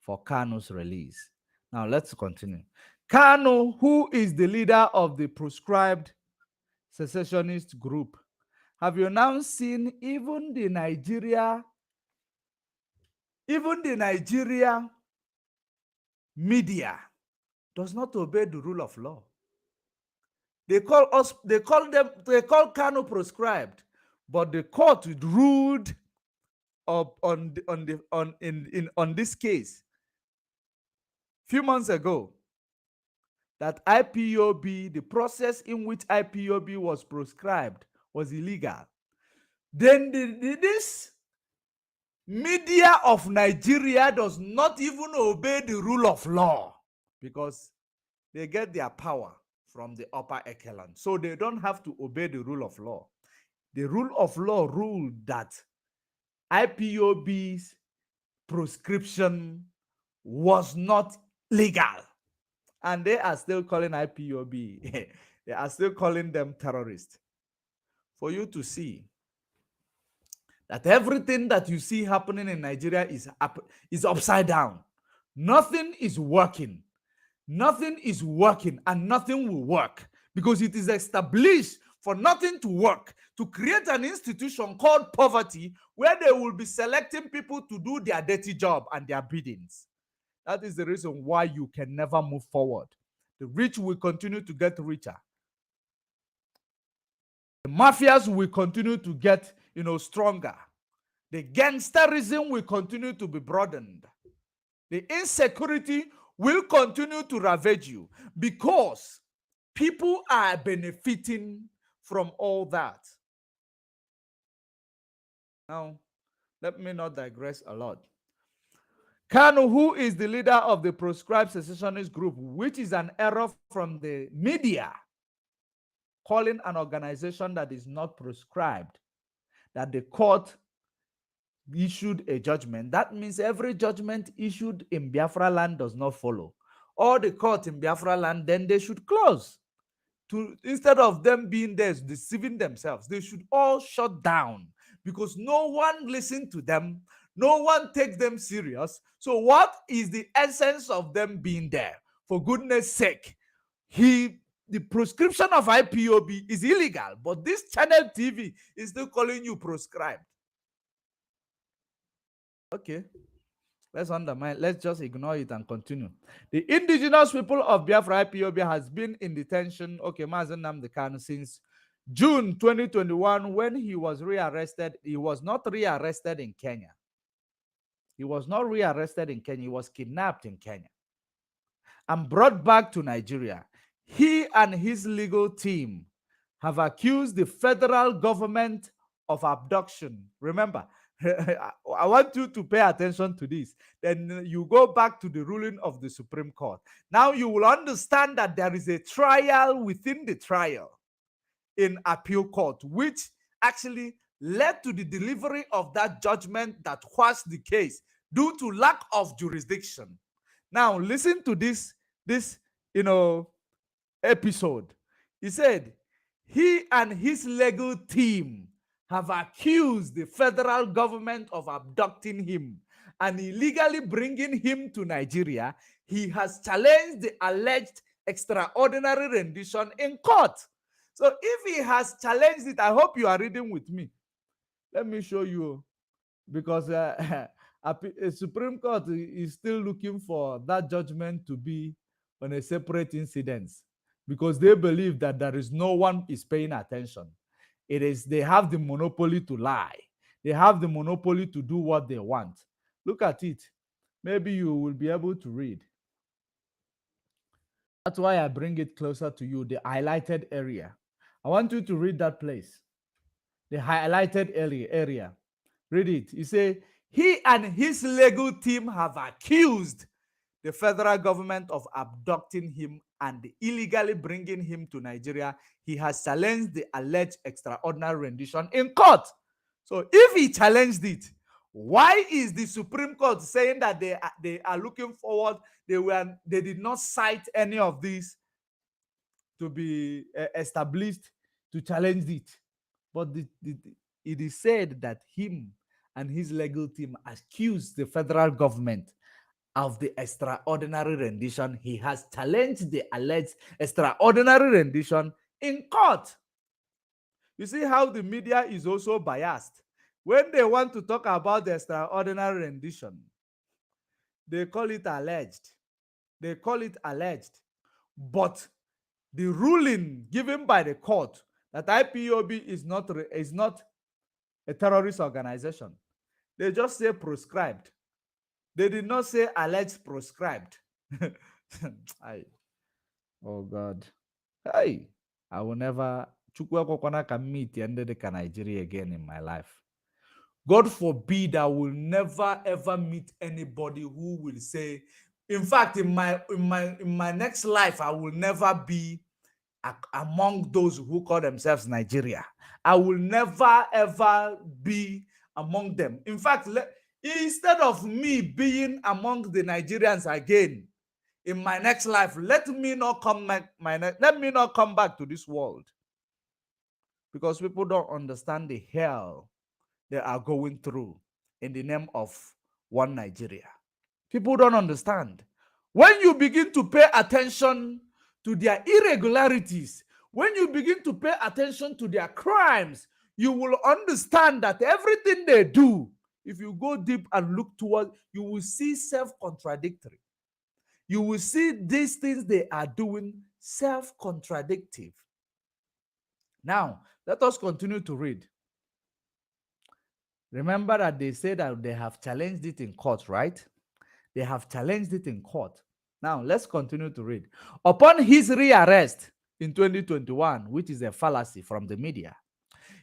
for Kanu's release. Now let's continue. Kanu, who is the leader of the proscribed secessionist group, have you now seen even the Nigeria media does not obey the rule of law. They call Kanu proscribed, but the court ruled on this case few months ago that IPOB, the process in which IPOB was proscribed, was illegal. Then this Media of Nigeria does not even obey the rule of law because they get their power from the upper echelon. So they don't have to obey the rule of law. The rule of law ruled that IPOB's proscription was not legal. And they are still calling IPOB, they are still calling them terrorists. For you to see that everything that you see happening in Nigeria is upside down. Nothing is working. Nothing is working and nothing will work because it is established for nothing to work, to create an institution called poverty where they will be selecting people to do their dirty job and their biddings. That is the reason why you can never move forward. The rich will continue to get richer. The mafias will continue to get, stronger. The gangsterism will continue to be broadened. The insecurity will continue to ravage you because people are benefiting from all that. Now, let me not digress a lot. Kanu, who is the leader of the proscribed secessionist group, which is an error from the media, calling an organization that is not proscribed, that the court issued a judgment. That means every judgment issued in Biafra land does not follow. All the court in Biafra land, then they should close. Instead of them being there deceiving themselves, they should all shut down because no one listens to them. No one takes them serious. So what is the essence of them being there? For goodness sake, the proscription of IPOB is illegal, but this channel TV is still calling you proscribed. Okay, let's just ignore it and continue. The indigenous people of Biafra IPOB has been in detention, Mazen Nnamdi Kanu, since June 2021 when he was rearrested. He was not rearrested in Kenya. He was not rearrested in Kenya. He was kidnapped in Kenya and brought back to Nigeria. He and his legal team have accused the federal government of abduction. Remember, I want you to pay attention to this. Then you go back to the ruling of the Supreme Court. Now you will understand that there is a trial within the trial in appeal court, which actually led to the delivery of that judgment that quashed the case due to lack of jurisdiction. Now listen to this episode. He said he and his legal team have accused the federal government of abducting him and illegally bringing him to Nigeria. He has challenged the alleged extraordinary rendition in court. So if he has challenged it, I hope you are reading with me. Let me show you, because a Supreme Court is still looking for that judgment to be on a separate incident because they believe that there is no one is paying attention. They have the monopoly to lie. They have the monopoly to do what they want. Look at it. Maybe you will be able to read. That's why I bring it closer to you, the highlighted area. I want you to read that place. The highlighted area. Read it. You say, he and his legal team have accused the federal government of abducting him and illegally bringing him to Nigeria. He has challenged the alleged extraordinary rendition in court. So if he challenged it, why is the Supreme Court saying that they are looking forward? They did not cite any of these to be established to challenge it. But it is said that him and his legal team accused the federal government of the extraordinary rendition. He has challenged the alleged extraordinary rendition in court. You see how the media is also biased. When they want to talk about the extraordinary rendition, they call it alleged. They call it alleged. But the ruling given by the court that IPOB is not a terrorist organization, they just say proscribed. They did not say alleged proscribed. Oh God. Hey, I will never meet Nigeria again in my life. God forbid, I will never ever meet anybody who will say, in fact, in my next life, I will never be among those who call themselves Nigeria. I will never ever be among them. In fact, instead of me being among the Nigerians again in my next life, let me not come back to this world, because people don't understand the hell they are going through in the name of one Nigeria. People don't understand. When you begin to pay attention to their irregularities, when you begin to pay attention to their crimes, you will understand that everything they do, if you go deep and look toward, you will see self-contradictory. You will see these things they are doing self-contradictive. Now, let us continue to read. Remember that they say that they have challenged it in court, right? They have challenged it in court. Now, let's continue to read. Upon his rearrest in 2021, which is a fallacy from the media,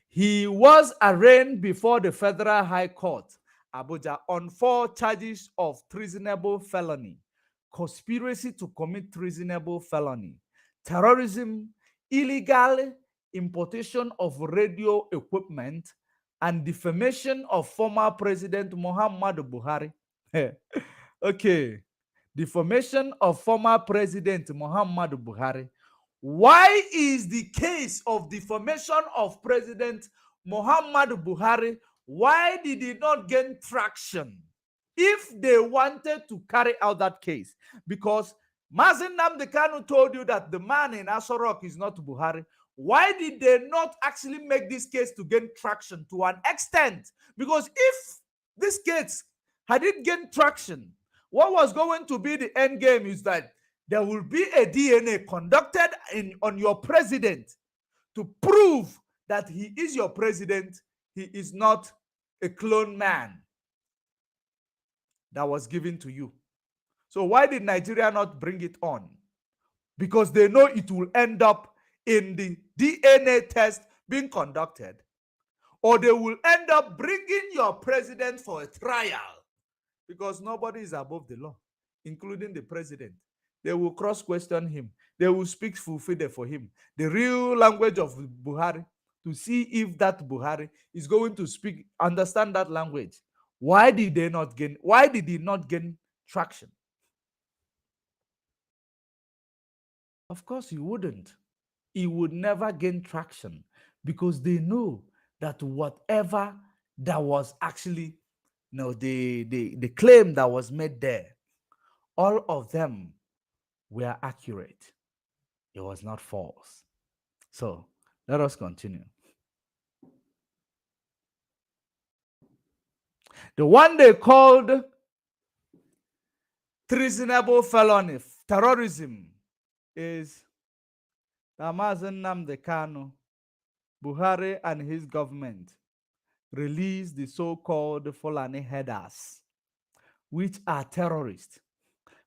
he was arraigned before the Federal High Court, Abuja, on 4 charges of treasonable felony, conspiracy to commit treasonable felony, terrorism, illegal importation of radio equipment, and defamation of former President Muhammadu Buhari. Okay, defamation of former President Muhammadu Buhari. Why is the case of defamation of President Muhammadu Buhari, why did it not gain traction if they wanted to carry out that case? Because Mazi Nnamdi Kanu told you that the man in Aso Rock is not Buhari. Why did they not actually make this case to gain traction to an extent? Because if this case had it gained traction, what was going to be the end game is that there will be a DNA conducted on your president to prove that he is your president. He is not a clone man that was given to you. So why did Nigeria not bring it on? Because they know it will end up in the DNA test being conducted, or they will end up bringing your president for a trial, because nobody is above the law, including the president. They will cross-question him. They will speak Fulfide for him, the real language of Buhari, to see if that Buhari is going to understand that language. Why did he not gain traction? Of course he wouldn't. He would never gain traction, because they know that whatever that was actually, the claim that was made there, all of them were accurate. It was not false. So let us continue. The one they called treasonable felony, terrorism, is Mazi Nnamdi Kanu, Buhari and his government released the so-called Fulani headers, which are terrorists,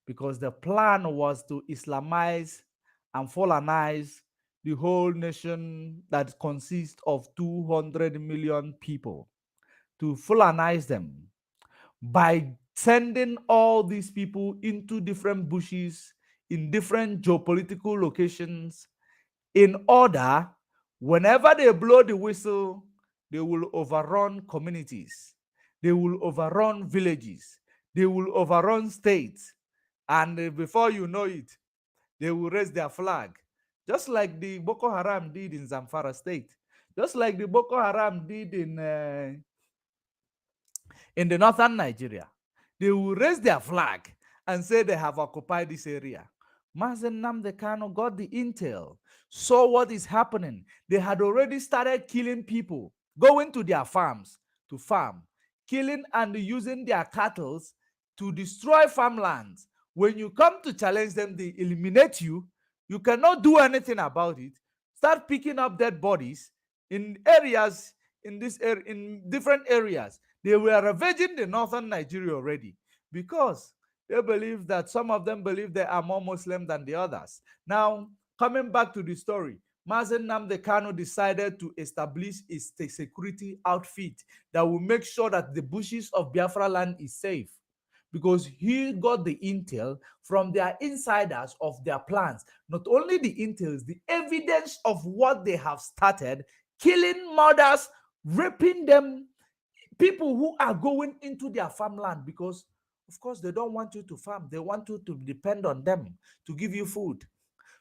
because the plan was to Islamize and Fulanize the whole nation that consists of 200 million people, to Fulanize them by sending all these people into different bushes in different geopolitical locations, in order, whenever they blow the whistle, they will overrun communities, they will overrun villages, they will overrun states, and before you know it, they will raise their flag, just like the Boko Haram did in Zamfara state, just like the Boko Haram did in the northern Nigeria. They will raise their flag and say they have occupied this area. Mazi Nnamdi Kanu got the intel, saw what is happening. They had already started killing people, going to their farms to farm, killing and using their cattle to destroy farmlands. When you come to challenge them, they eliminate you. You cannot do anything about it. Start picking up dead bodies in areas, in different areas. They were ravaging the northern Nigeria already, because they believe that some of them believe they are more Muslim than the others. Now, coming back to the story, Mazen Nnamdi Kanu decided to establish a security outfit that will make sure that the bushes of Biafra land is safe, because he got the intel from their insiders of their plans. Not only the intels, the evidence of what they have started, killing mothers, raping them, people who are going into their farmland, because of course they don't want you to farm, they want you to depend on them to give you food.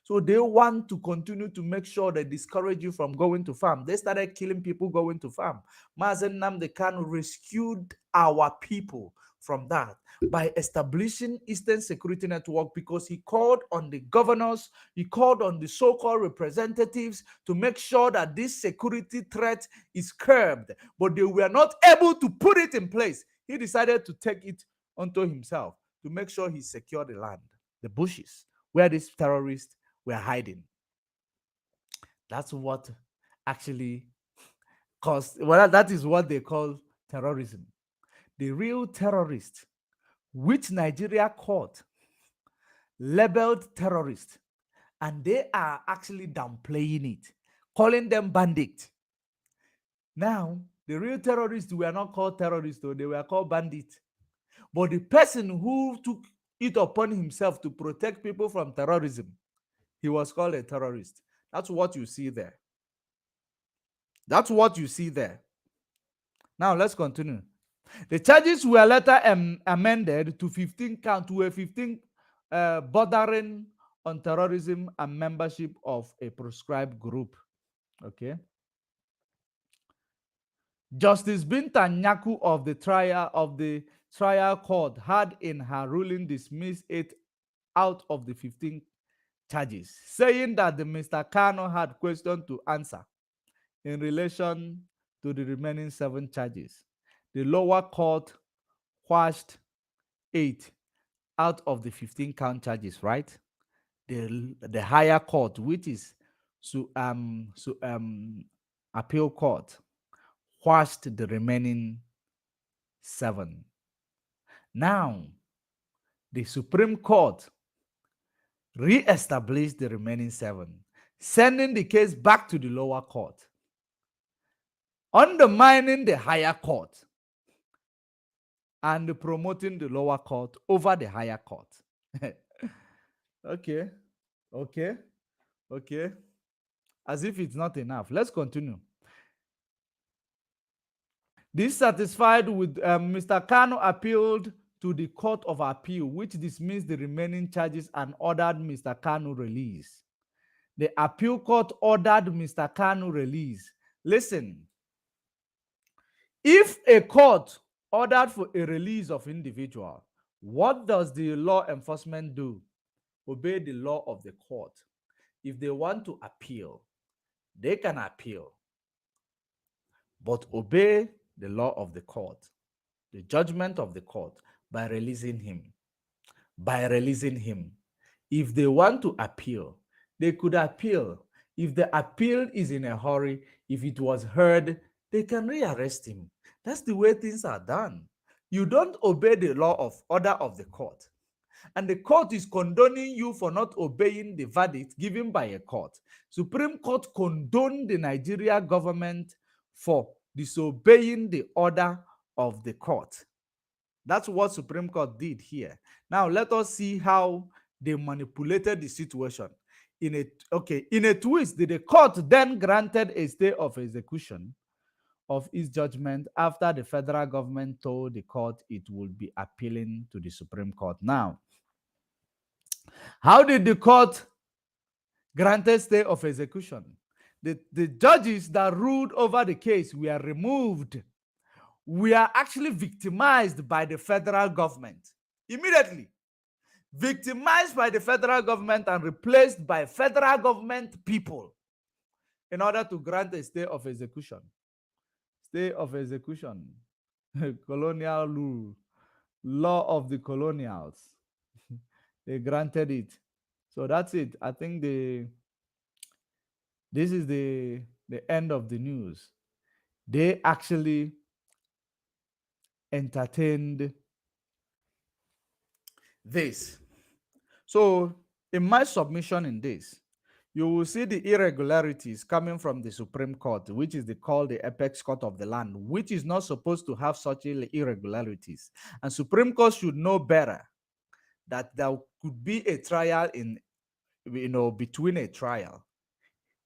So they want to continue to make sure they discourage you from going to farm. They started killing people going to farm. Mazen Nnamdi Kanu rescued our people from that by establishing Eastern Security Network, because he called on the governors, he called on the so-called representatives to make sure that this security threat is curbed, but they were not able to put it in place. He decided to take it onto himself to make sure he secured the land, the bushes where these terrorists were hiding. That's what actually caused, well, that is what they call terrorism. The real terrorists, which Nigeria caught, labeled terrorists, and they are actually downplaying it, calling them bandits. Now, the real terrorists were not called terrorists, though, they were called bandits. But the person who took it upon himself to protect people from terrorism, he was called a terrorist. That's what you see there. That's what you see there. Now let's continue. The charges were later amended to 15 count to a 15 bordering on terrorism and membership of a proscribed group. Okay. Justice Binta Nyaku of the trial court had in her ruling dismissed 8 out of the 15 charges, saying that the Mr. Kano had questions to answer in relation to the remaining 7 charges. The lower court quashed 8 out of the 15 count charges, right? The higher court, which is appeal court, quashed the remaining 7. Now, the Supreme Court re-established the remaining 7, sending the case back to the lower court, undermining the higher court and promoting the lower court over the higher court. Okay, okay, okay. As if it's not enough. Let's continue. Dissatisfied with Mr. Kanu appealed to the Court of Appeal, which dismissed the remaining charges and ordered Mr. Kanu release. The appeal court ordered Mr. Kanu release. Listen, if a court ordered for a release of individual, what does the law enforcement do? Obey the law of the court. If they want to appeal, they can appeal, but obey the law of the court, the judgment of the court, by releasing him. By releasing him. If they want to appeal, they could appeal. If the appeal is in a hurry, if it was heard, they can rearrest him. That's the way things are done. You don't obey the law of order of the court, and the court is condoning you for not obeying the verdict given by a court. Supreme Court condoned the Nigeria government for disobeying the order of the court. That's what Supreme Court did here. Now let us see how they manipulated the situation. In a twist, the court then granted a stay of execution of its judgment after the federal government told the court it would be appealing to the Supreme Court. Now, how did the court grant a stay of execution? The judges that ruled over the case were removed. We are actually victimized by the federal government immediately. Victimized by the federal government and replaced by federal government people in order to grant a stay of execution. Stay of execution. Colonial rule. Law of the colonials. They granted it. So that's it. I think this is the end of the news. They actually entertained this. So in my submission in this, you will see the irregularities coming from the Supreme Court, which is called the apex court of the land, which is not supposed to have such irregularities. And Supreme Court should know better that there could be a trial in, between a trial.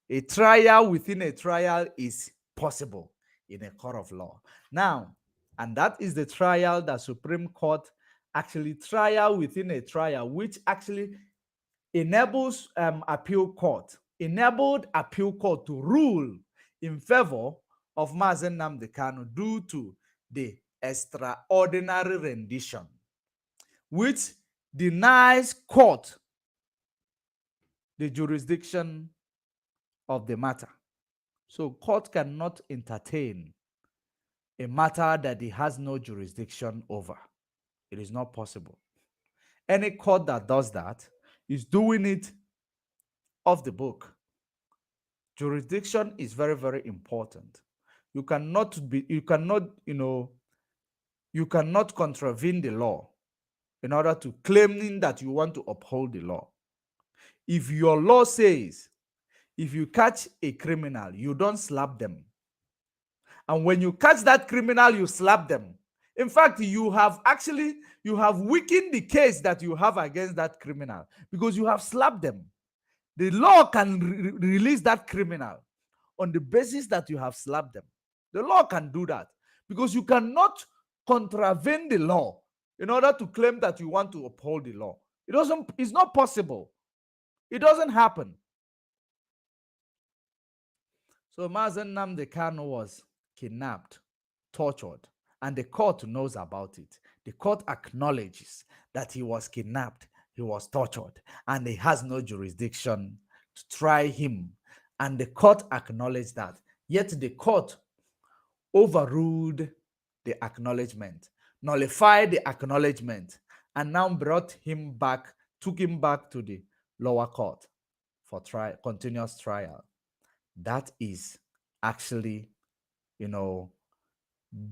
A trial within a trial is possible in a court of law. Now, and that is the trial that Supreme Court actually trial within a trial, which actually enables enabled appeal court to rule in favor of Mazen Nnamdi Kanu due to the extraordinary rendition, which denies court the jurisdiction of the matter. So court cannot entertain a matter that it has no jurisdiction over. It is not possible. Any court that does that is doing it off the book. Jurisdiction is very, very important. You cannot contravene the law in order to claiming that you want to uphold the law. If your law says, if you catch a criminal, you don't slap them. And when you catch that criminal, you slap them. In fact, you have weakened the case that you have against that criminal because you have slapped them. The law can release that criminal on the basis that you have slapped them. The law can do that because you cannot contravene the law in order to claim that you want to uphold the law. It's not possible. It doesn't happen. So Mazen Nnamdi Kanu was kidnapped, tortured, and the court knows about it. The court acknowledges that he was kidnapped, he was tortured, and he has no jurisdiction to try him. And the court acknowledged that. Yet the court overruled the acknowledgement, nullified the acknowledgement, and now took him back to the lower court for continuous trial. That is actually,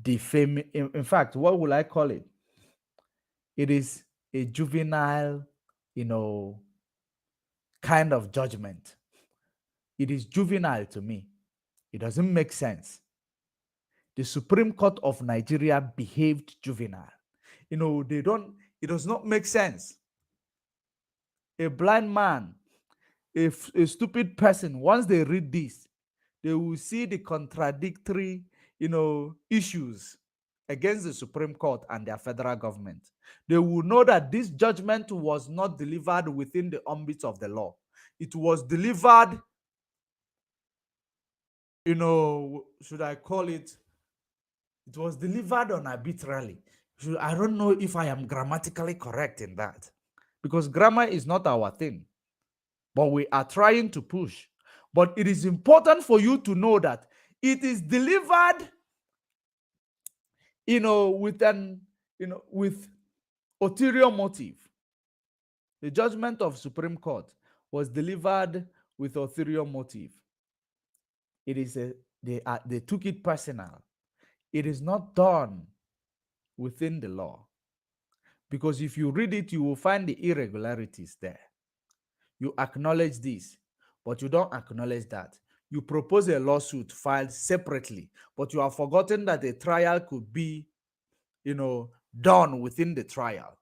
defaming. In fact, what will I call it? It is a juvenile, kind of judgment. It is juvenile to me. It doesn't make sense. The Supreme Court of Nigeria behaved juvenile. It does not make sense. A blind man, a stupid person, once they read this, they will see the contradictory, issues against the Supreme Court and their federal government. They will know that this judgment was not delivered within the ambit of the law. It was delivered, should I call it? It was delivered arbitrarily. I don't know if I am grammatically correct in that, because grammar is not our thing, but we are trying to push. But it is important for you to know that it is delivered, with ulterior motive. The judgment of Supreme Court was delivered with ulterior motive. It is they took it personal. It is not done within the law. Because if you read it, you will find the irregularities there. You acknowledge this, but you don't acknowledge that. You propose a lawsuit filed separately, but you have forgotten that a trial could be, done within the trial.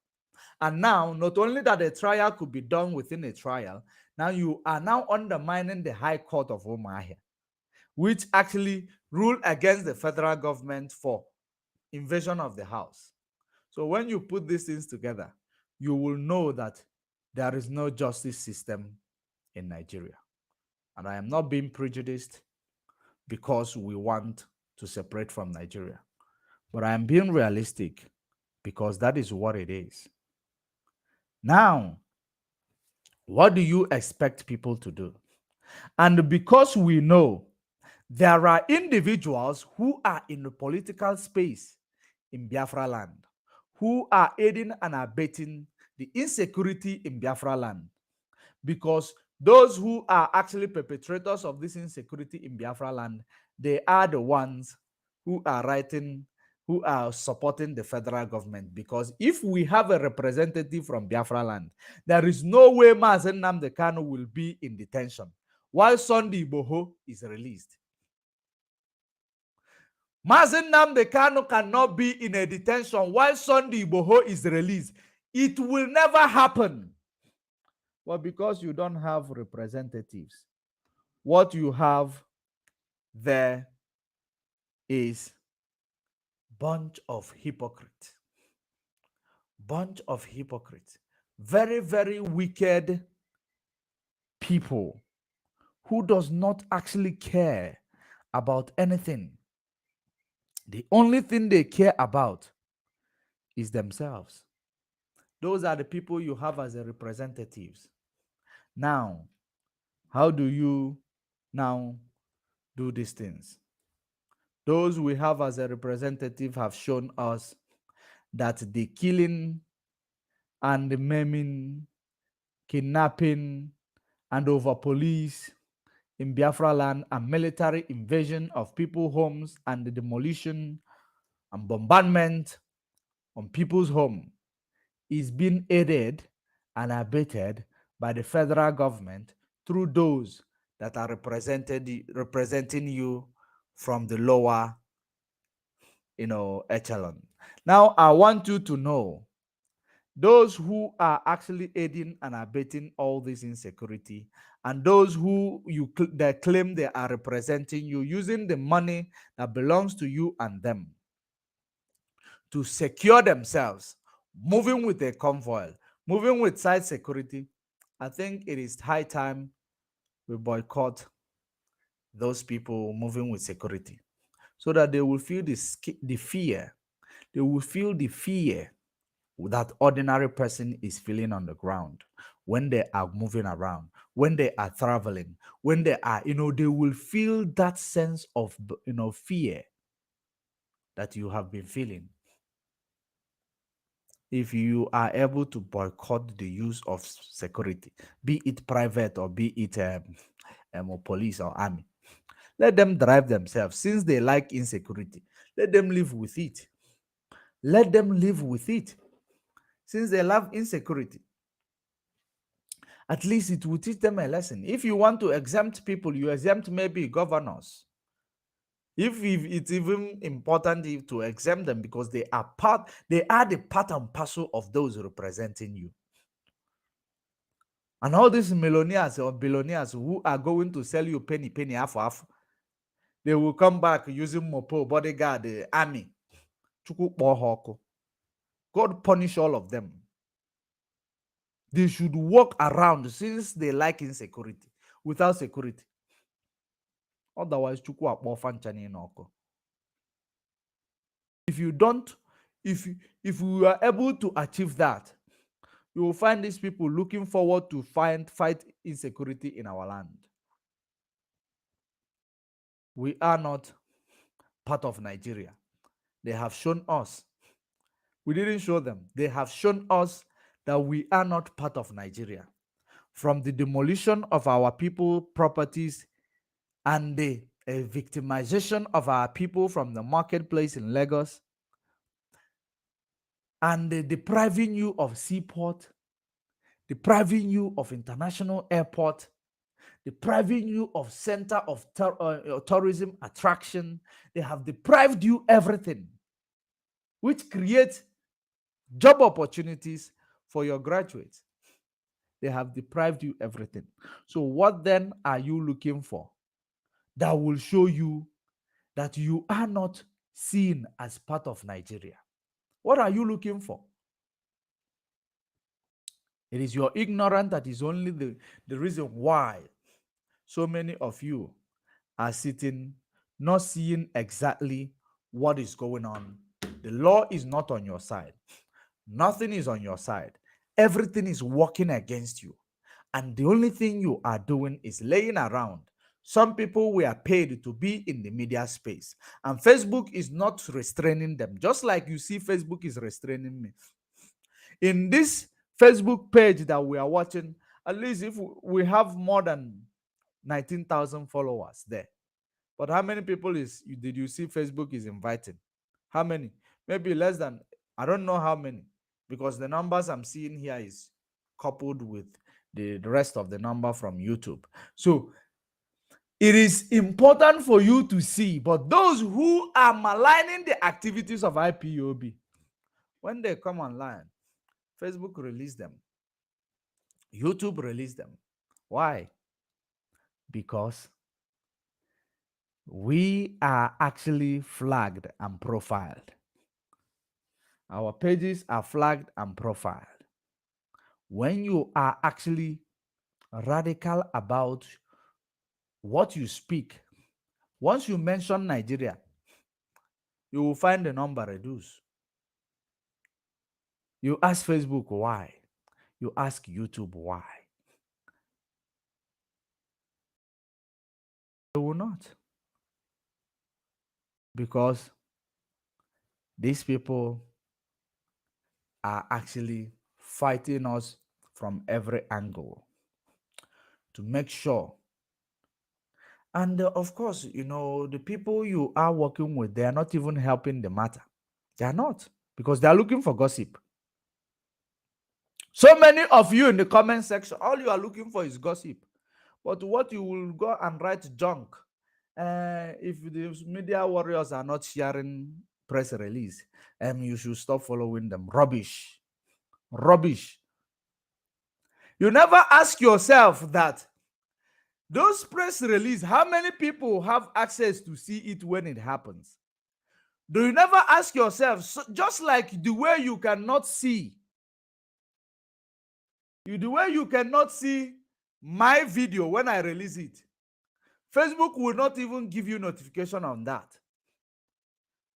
And now, not only that a trial could be done within a trial, now you are now undermining the High Court of Umuahia, which actually ruled against the federal government for invasion of the house. So when you put these things together, you will know that there is no justice system in Nigeria. And I am not being prejudiced because we want to separate from Nigeria. But I am being realistic because that is what it is. Now, what do you expect people to do? And because we know there are individuals who are in the political space in Biafra land, who are aiding and abetting the insecurity in Biafra land, because those who are actually perpetrators of this insecurity in Biafra land, they are the ones who are supporting the federal government. Because if we have a representative from Biafra land, there is no way Mazen Nnamdi Kanu will be in detention. while Sunday Igboho is released. Mazi Nnamdi Kanu cannot be in a detention while Sunday Igboho is released. It will never happen. Well, because you don't have representatives, what you have there is bunch of hypocrites. Bunch of hypocrites. Very, very wicked people who does not actually care about anything. The only thing they care about is themselves. Those are the people you have as the representatives. Now, how do you now do these things? Those we have as a representative have shown us that the killing and the maiming, kidnapping, and over police in Biafra land and military invasion of people's homes and the demolition and bombardment on people's home is being aided and abetted by the federal government through those that are representing you from the lower, echelon. Now, I want you to know those who are actually aiding and abetting all this insecurity, and those who they claim they are representing you using the money that belongs to you and them to secure themselves, moving with a convoy, moving with side security. I think it is high time we boycott those people moving with security so that they will feel the fear. They will feel the fear that ordinary person is feeling on the ground when they are moving around, when they are traveling, when they are, they will feel that sense of, fear that you have been feeling. If you are able to boycott the use of security, be it private or be it police or army, let them drive themselves. Since they like insecurity, let them live with it. Let them live with it. Since they love insecurity, at least it will teach them a lesson. If you want to exempt people, you exempt maybe governors. If it's even important to exempt them because they are the part and parcel of those representing you. And all these millionaires or billionaires who are going to sell you penny, half, they will come back using Mopo, bodyguard, the army. God punish all of them. They should walk around since they like insecurity without security. Otherwise, if you don't, if we are able to achieve that, you will find these people looking forward to fight insecurity in our land. We are not part of Nigeria. They have shown us. We didn't show them. They have shown us that we are not part of Nigeria. From the demolition of our people properties and the victimization of our people from the marketplace in Lagos, and the depriving you of seaport, depriving you of international airport, depriving you of center of tourism attraction. They have deprived you everything, which creates job opportunities for your graduates. They have deprived you everything. So what then are you looking for that will show you that you are not seen as part of Nigeria? What are you looking for? It is your ignorance that is only the reason why so many of you are sitting, not seeing exactly what is going on. The law is not on your side. Nothing is on your side. Everything is working against you. And the only thing you are doing is laying around. Some people were paid to be in the media space. And Facebook is not restraining them. Just like you see Facebook is restraining me. In this Facebook page that we are watching, at least if we have more than 19,000 followers there. But how many people did you see Facebook is inviting? How many? Maybe less than, I don't know how many, because the numbers I'm seeing here is coupled with the rest of the number from YouTube. So It is important for you to see, but those who are maligning the activities of IPOB, when they come online, Facebook release them, YouTube release them. Why? Because we are actually flagged and profiled. Our pages are flagged and profiled. When you are actually radical about what you speak, once you mention Nigeria, you will find the number reduced. You ask Facebook why. You ask YouTube why. They will not. Because these people are actually fighting us from every angle to make sure. And of course, the people you are working with, they are not even helping the matter. They are not, because they are looking for gossip. So many of you in the comment section, all you are looking for is gossip. But what you will go and write junk, if the media warriors are not sharing press release, you should stop following them. Rubbish. Rubbish. You never ask yourself that those press release, how many people have access to see it when it happens? Do you never ask yourself, so just like the way you cannot see, the way you cannot see my video when I release it, Facebook will not even give you notification on that.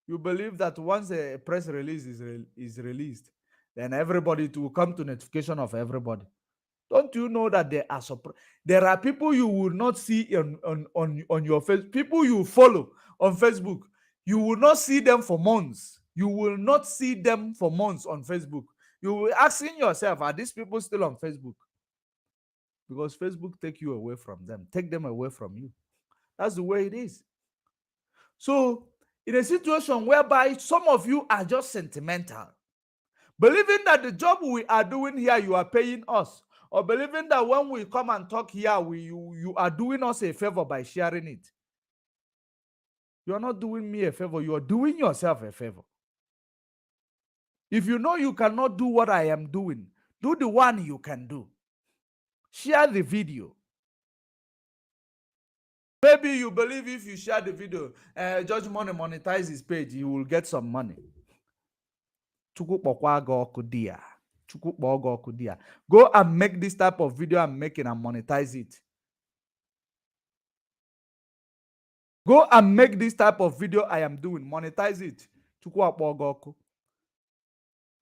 You believe that once a press release is released, then everybody, it will come to notification of everybody. Don't you know that there are people you will not see on your face, people you follow on Facebook, you will not see them for months. You will not see them for months on Facebook. You will asking yourself, are these people still on Facebook? Because Facebook take you away from them, take them away from you. That's the way it is. So in a situation whereby some of you are just sentimental, believing that the job we are doing here, you are paying us, or believing that when we come and talk here, you are doing us a favor by sharing it. You are not doing me a favor, you are doing yourself a favor. If you know you cannot do what I am doing, do the one you can do. Share the video. Maybe you believe if you share the video, Judge Money monetize his page, you will get some money. Go and make this type of video and make it and monetize it. Go and make this type of video I am doing, monetize it.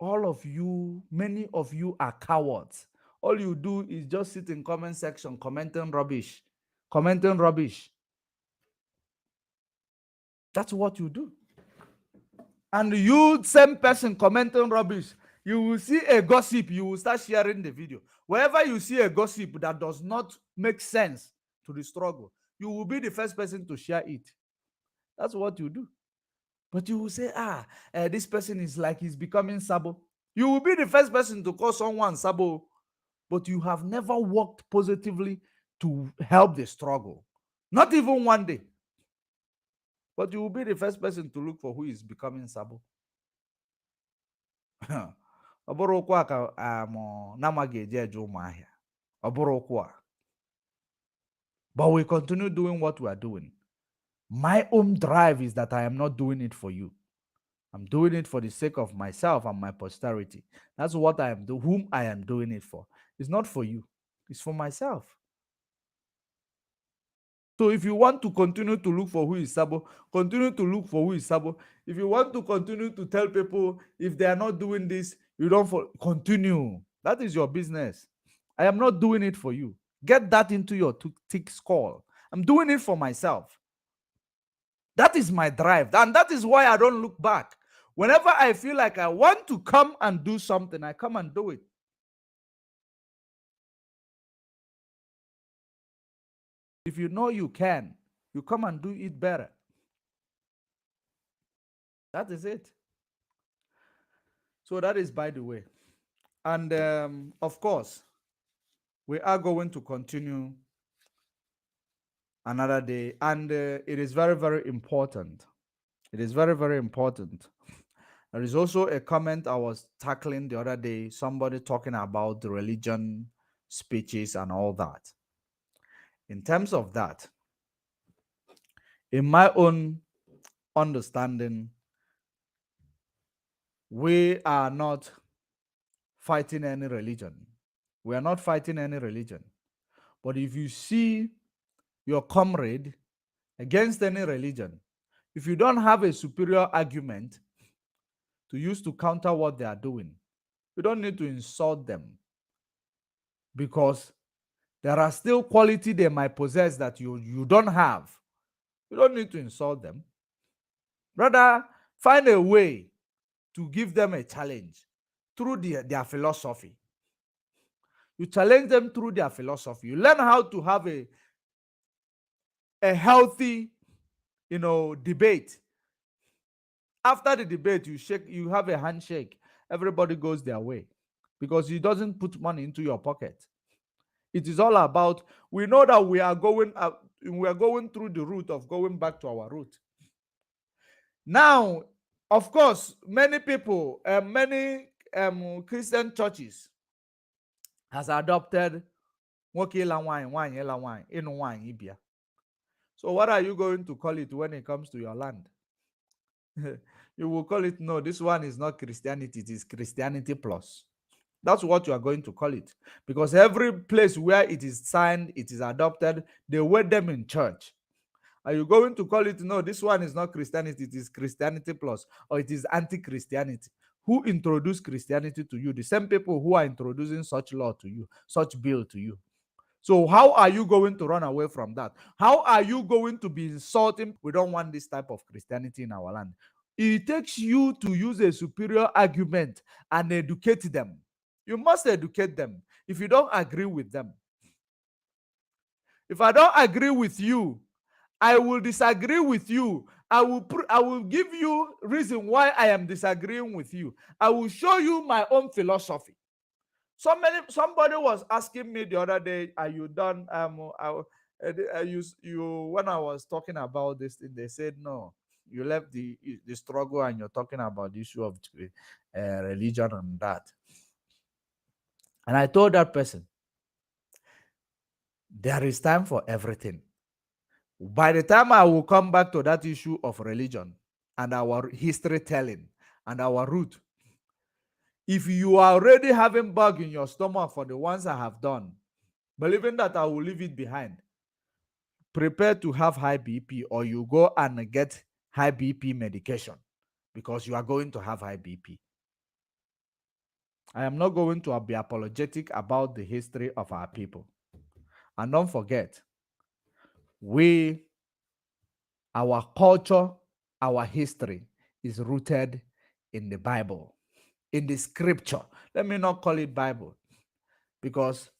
All of you, many of you are cowards. All you do is just sit in comment section commenting rubbish. Commenting rubbish. That's what you do. And you, same person commenting rubbish, you will see a gossip, you will start sharing the video. Wherever you see a gossip that does not make sense to the struggle, you will be the first person to share it. That's what you do. But you will say, this person is like he's becoming Sabo. You will be the first person to call someone Sabo, but you have never worked positively to help the struggle. Not even one day. But you will be the first person to look for who is becoming Sabo. Ọ bụrụ ụkwụ a ka na-amaghị eje eje ụmụahịa. Ọ bụrụ ụkwụ a. But we continue doing what we are doing. My own drive is that I am not doing it for you. I'm doing it for the sake of myself and my posterity. That's what I am doing, whom I am doing it for. It's not for you. It's for myself. So if you want to continue to look for who is Sabo, continue to look for who is Sabo. If you want to continue to tell people if they are not doing this, you don't continue. That is your business. I am not doing it for you. Get that into your thick skull. I'm doing it for myself. That is my drive. And that is why I don't look back. Whenever I feel like I want to come and do something, I come and do it. If you know you can, you come and do it better. That is it. So that is by the way. And of course, we are going to continue another day. And it is very, very important. It is very, very important. There is also a comment I was tackling the other day, somebody talking about the religion speeches and all that. In terms of that, in my own understanding, we are not fighting any religion. We are not fighting any religion. But if you see your comrade against any religion, if you don't have a superior argument to use to counter what they are doing, you don't need to insult them, because there are still quality they might possess that you don't have. You don't need to insult them. Rather, find a way to give them a challenge through their philosophy. You challenge them through their philosophy. You learn how to have a healthy, debate. After the debate, you have a handshake. Everybody goes their way, because it doesn't put money into your pocket. It is all about, we know that we are going through the route of going back to our root. Now, of course, many people, many Christian churches has adopted nwoke ịla nwanyị, nwanyị ịla nwanyị, ịnụ nwanyị ibia. So what are you going to call it when it comes to your land? You will call it, no, this one is not Christianity, it is Christianity plus. That's what you are going to call it. Because every place where it is signed, it is adopted, they wed them in church. Are you going to call it, no, this one is not Christianity, it is Christianity plus, or it is anti-Christianity? Who introduced Christianity to you? The same people who are introducing such law to you, such bill to you. So how are you going to run away from that? How are you going to be insulting? We don't want this type of Christianity in our land. It takes you to use a superior argument and educate them. You must educate them if you don't agree with them. If I don't agree with you, I will disagree with you. I will give you reason why I am disagreeing with you. I will show you my own philosophy. Somebody was asking me the other day, are you done? When I was talking about this thing, they said, no, you left the struggle and you're talking about the issue of religion and that. And I told that person, there is time for everything. By the time I will come back to that issue of religion and our history telling and our root, if you are already having bug in your stomach for the ones I have done, believing that I will leave it behind, prepare to have high BP, or you go and get high BP medication, because you are going to have high BP. I am not going to be apologetic about the history of our people. And don't forget, our culture, our history is rooted in the Bible, in the scripture. Let me not call it Bible, because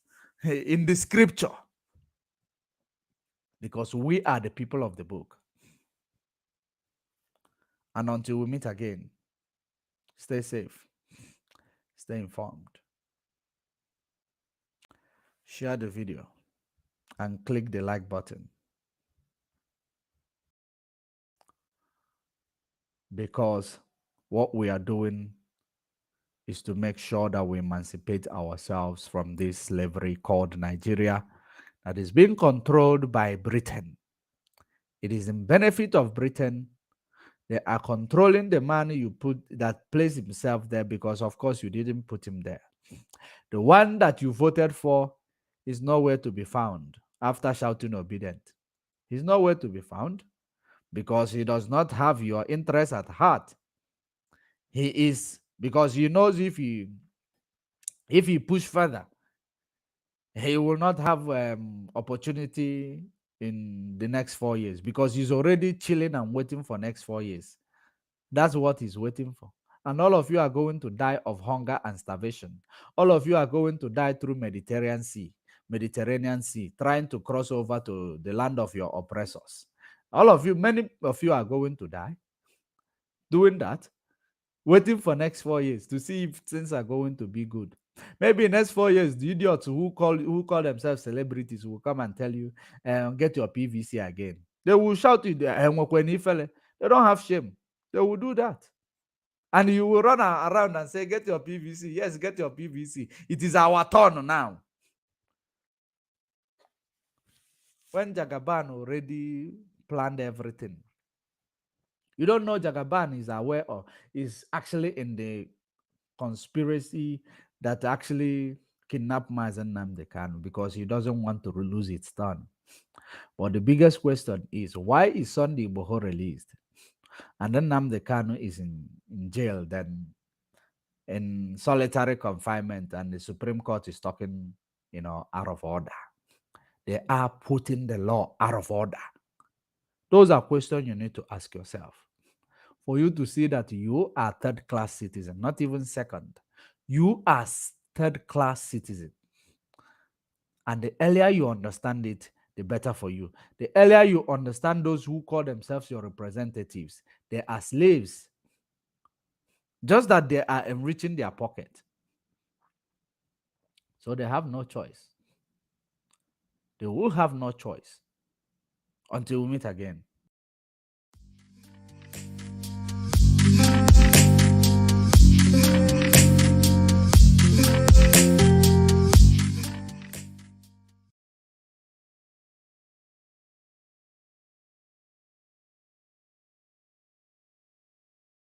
in the scripture, because we are the people of the book. And until we meet again, stay safe, stay informed. Share the video and click the like button, because what we are doing is to make sure that we emancipate ourselves from this slavery called Nigeria that is being controlled by Britain. It is in benefit of Britain. They are controlling the man you put that placed himself there, because of course you didn't put him there. The one that you voted for is nowhere to be found after shouting obedient. He's nowhere to be found, because he does not have your interest at heart. He is, because he knows if he push further, he will not have opportunity in the next 4 years, because he's already chilling and waiting for next 4 years. That's what he's waiting for. And all of you are going to die of hunger and starvation. All of you are going to die through Mediterranean Sea, trying to cross over to the land of your oppressors. All of you, many of you are going to die doing that, waiting for next 4 years to see if things are going to be good. Maybe in next 4 years, the idiots who call themselves celebrities will come and tell you, get your PVC again. They will shout it. They don't have shame. They will do that. And you will run around and say, get your PVC. Yes, get your PVC. It is our turn now. When Jagaban already planned everything, you don't know Jagaban is aware or is actually in the conspiracy that actually kidnapped Mazen Nnamdi Kanu because he doesn't want to lose its turn. But the biggest question is, why is Sunday Boho released? And then Nnamdi Kanu is in jail, then in solitary confinement, and the Supreme Court is talking, out of order. They are putting the law out of order. Those are questions you need to ask yourself. For you to see that you are third-class citizen, not even second. You are third-class citizen. And the earlier you understand it, the better for you. The earlier you understand those who call themselves your representatives, they are slaves. Just that they are enriching their pocket. So they have no choice. They will have no choice until we meet again.